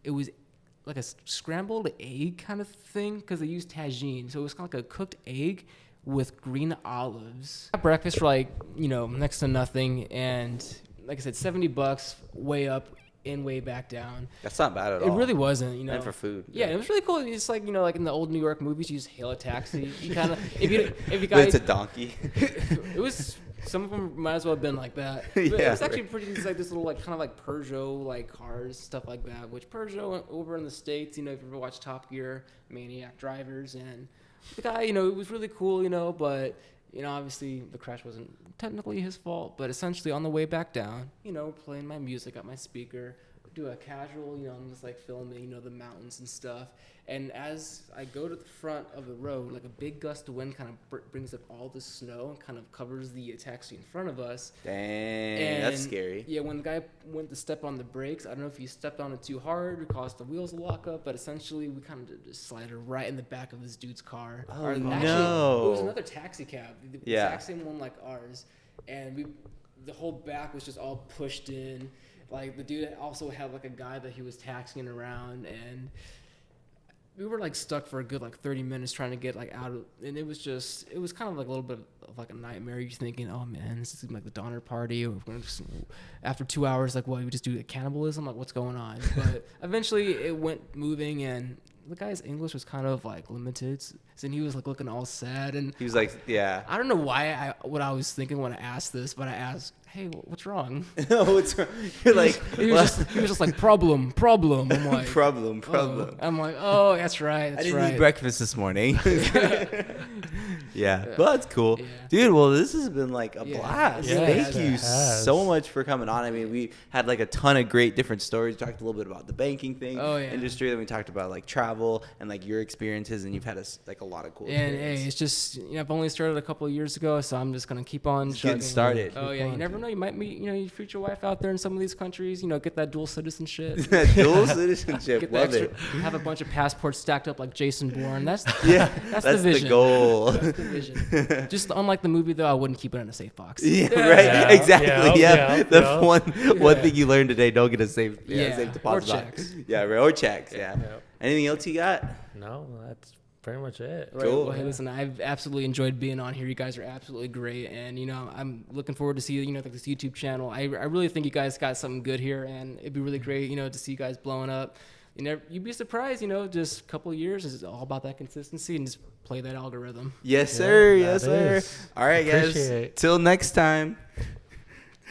it was like a scrambled egg kind of thing because they used tagine, so it was kind of like a cooked egg with green olives. Got breakfast for like, you know, next to nothing, and like I said, $70 way up and way back down. That's not bad at It all. really wasn't, you know. And for food. Yeah, it was really cool. It's like, you know, like in the old New York movies, you just hail a taxi. You kind of if you But guys, it's a donkey. it was. Some of them might as well have been like that. But it Yeah, was actually right. pretty. It's like this little, like kind of like Peugeot, like cars, stuff like that. Which Peugeot over in the States, you know, if you ever watch Top Gear, Maniac Drivers, and the guy, you know, it was really cool, you know, but you know, obviously the crash wasn't technically his fault. But essentially, on the way back down, you know, playing my music at my speaker, do a casual, you know, I'm just like filming, you know, the mountains and stuff. And as I go to the front of the road, like a big gust of wind kind of brings up all the snow and kind of covers the taxi in front of us. Dang, that's And, scary. Yeah, when the guy went to step on the brakes, I don't know if he stepped on it too hard or caused the wheels to lock up, but essentially we kind of just slided right in the back of this dude's car. Oh, Or actually, no. it was another taxi cab, the Yeah. exact same one like ours, and the whole back was just all pushed in. Like the dude also had like a guy that he was taxiing around, and we were like stuck for a good like 30 minutes trying to get like out of, and it was kind of like a little bit of like a nightmare. You're thinking, oh man, this is like the Donner Party, or we're gonna just, after 2 hours, like, what, we just do cannibalism? Like, what's going on? But eventually it went moving, and the guy's English was kind of like limited, and he was like looking all sad, and He was like, yeah. I don't know what I was thinking when I asked this, but I asked, hey, what's wrong? What's wrong? You're like, He was just like, problem. I'm like, problem. oh. I'm like, oh, that's right. I That's didn't right. eat breakfast this morning. Yeah, well, that's cool, Yeah. dude. Well, this has been like a Yeah. blast. Yeah, Thank it you has. so much for coming on. I mean, we had like a ton of great different stories. We talked a little bit about the banking thing, Oh, yeah. industry. Then we talked about like travel and like your experiences, and you've had like a lot of cool. And hey, experience. it's just, I've only started a couple of years ago, so I'm just gonna keep on Just getting chugging. started. Oh yeah, Keep you on. never know. You might meet, your future wife out there in some of these countries. Get that dual citizenship. Dual citizenship, Get the love extra, it. have a bunch of passports stacked up like Jason Bourne. That's Yeah, that's that's the vision. goal. That's the vision. Just unlike the movie though, I wouldn't keep it in a safe box. Yeah, right. Yeah, Exactly. yeah, Yeah. The yeah. one thing you learned today: don't get a safe, Yeah, safe or deposit box. checks. Yeah, right. Or checks. Yeah. Yeah. Anything else you got? No, that's pretty much it. Right. Cool. Well, hey, listen, I've absolutely enjoyed being on here. You guys are absolutely great, and I'm looking forward to see like this YouTube channel. I really think you guys got something good here, and it'd be really great, to see you guys blowing up. You'd be surprised, just a couple of years is all about that consistency and just play that algorithm. Yes, Yeah, sir. Yes, that sir. is. All right, guys. Appreciate it. Till next time.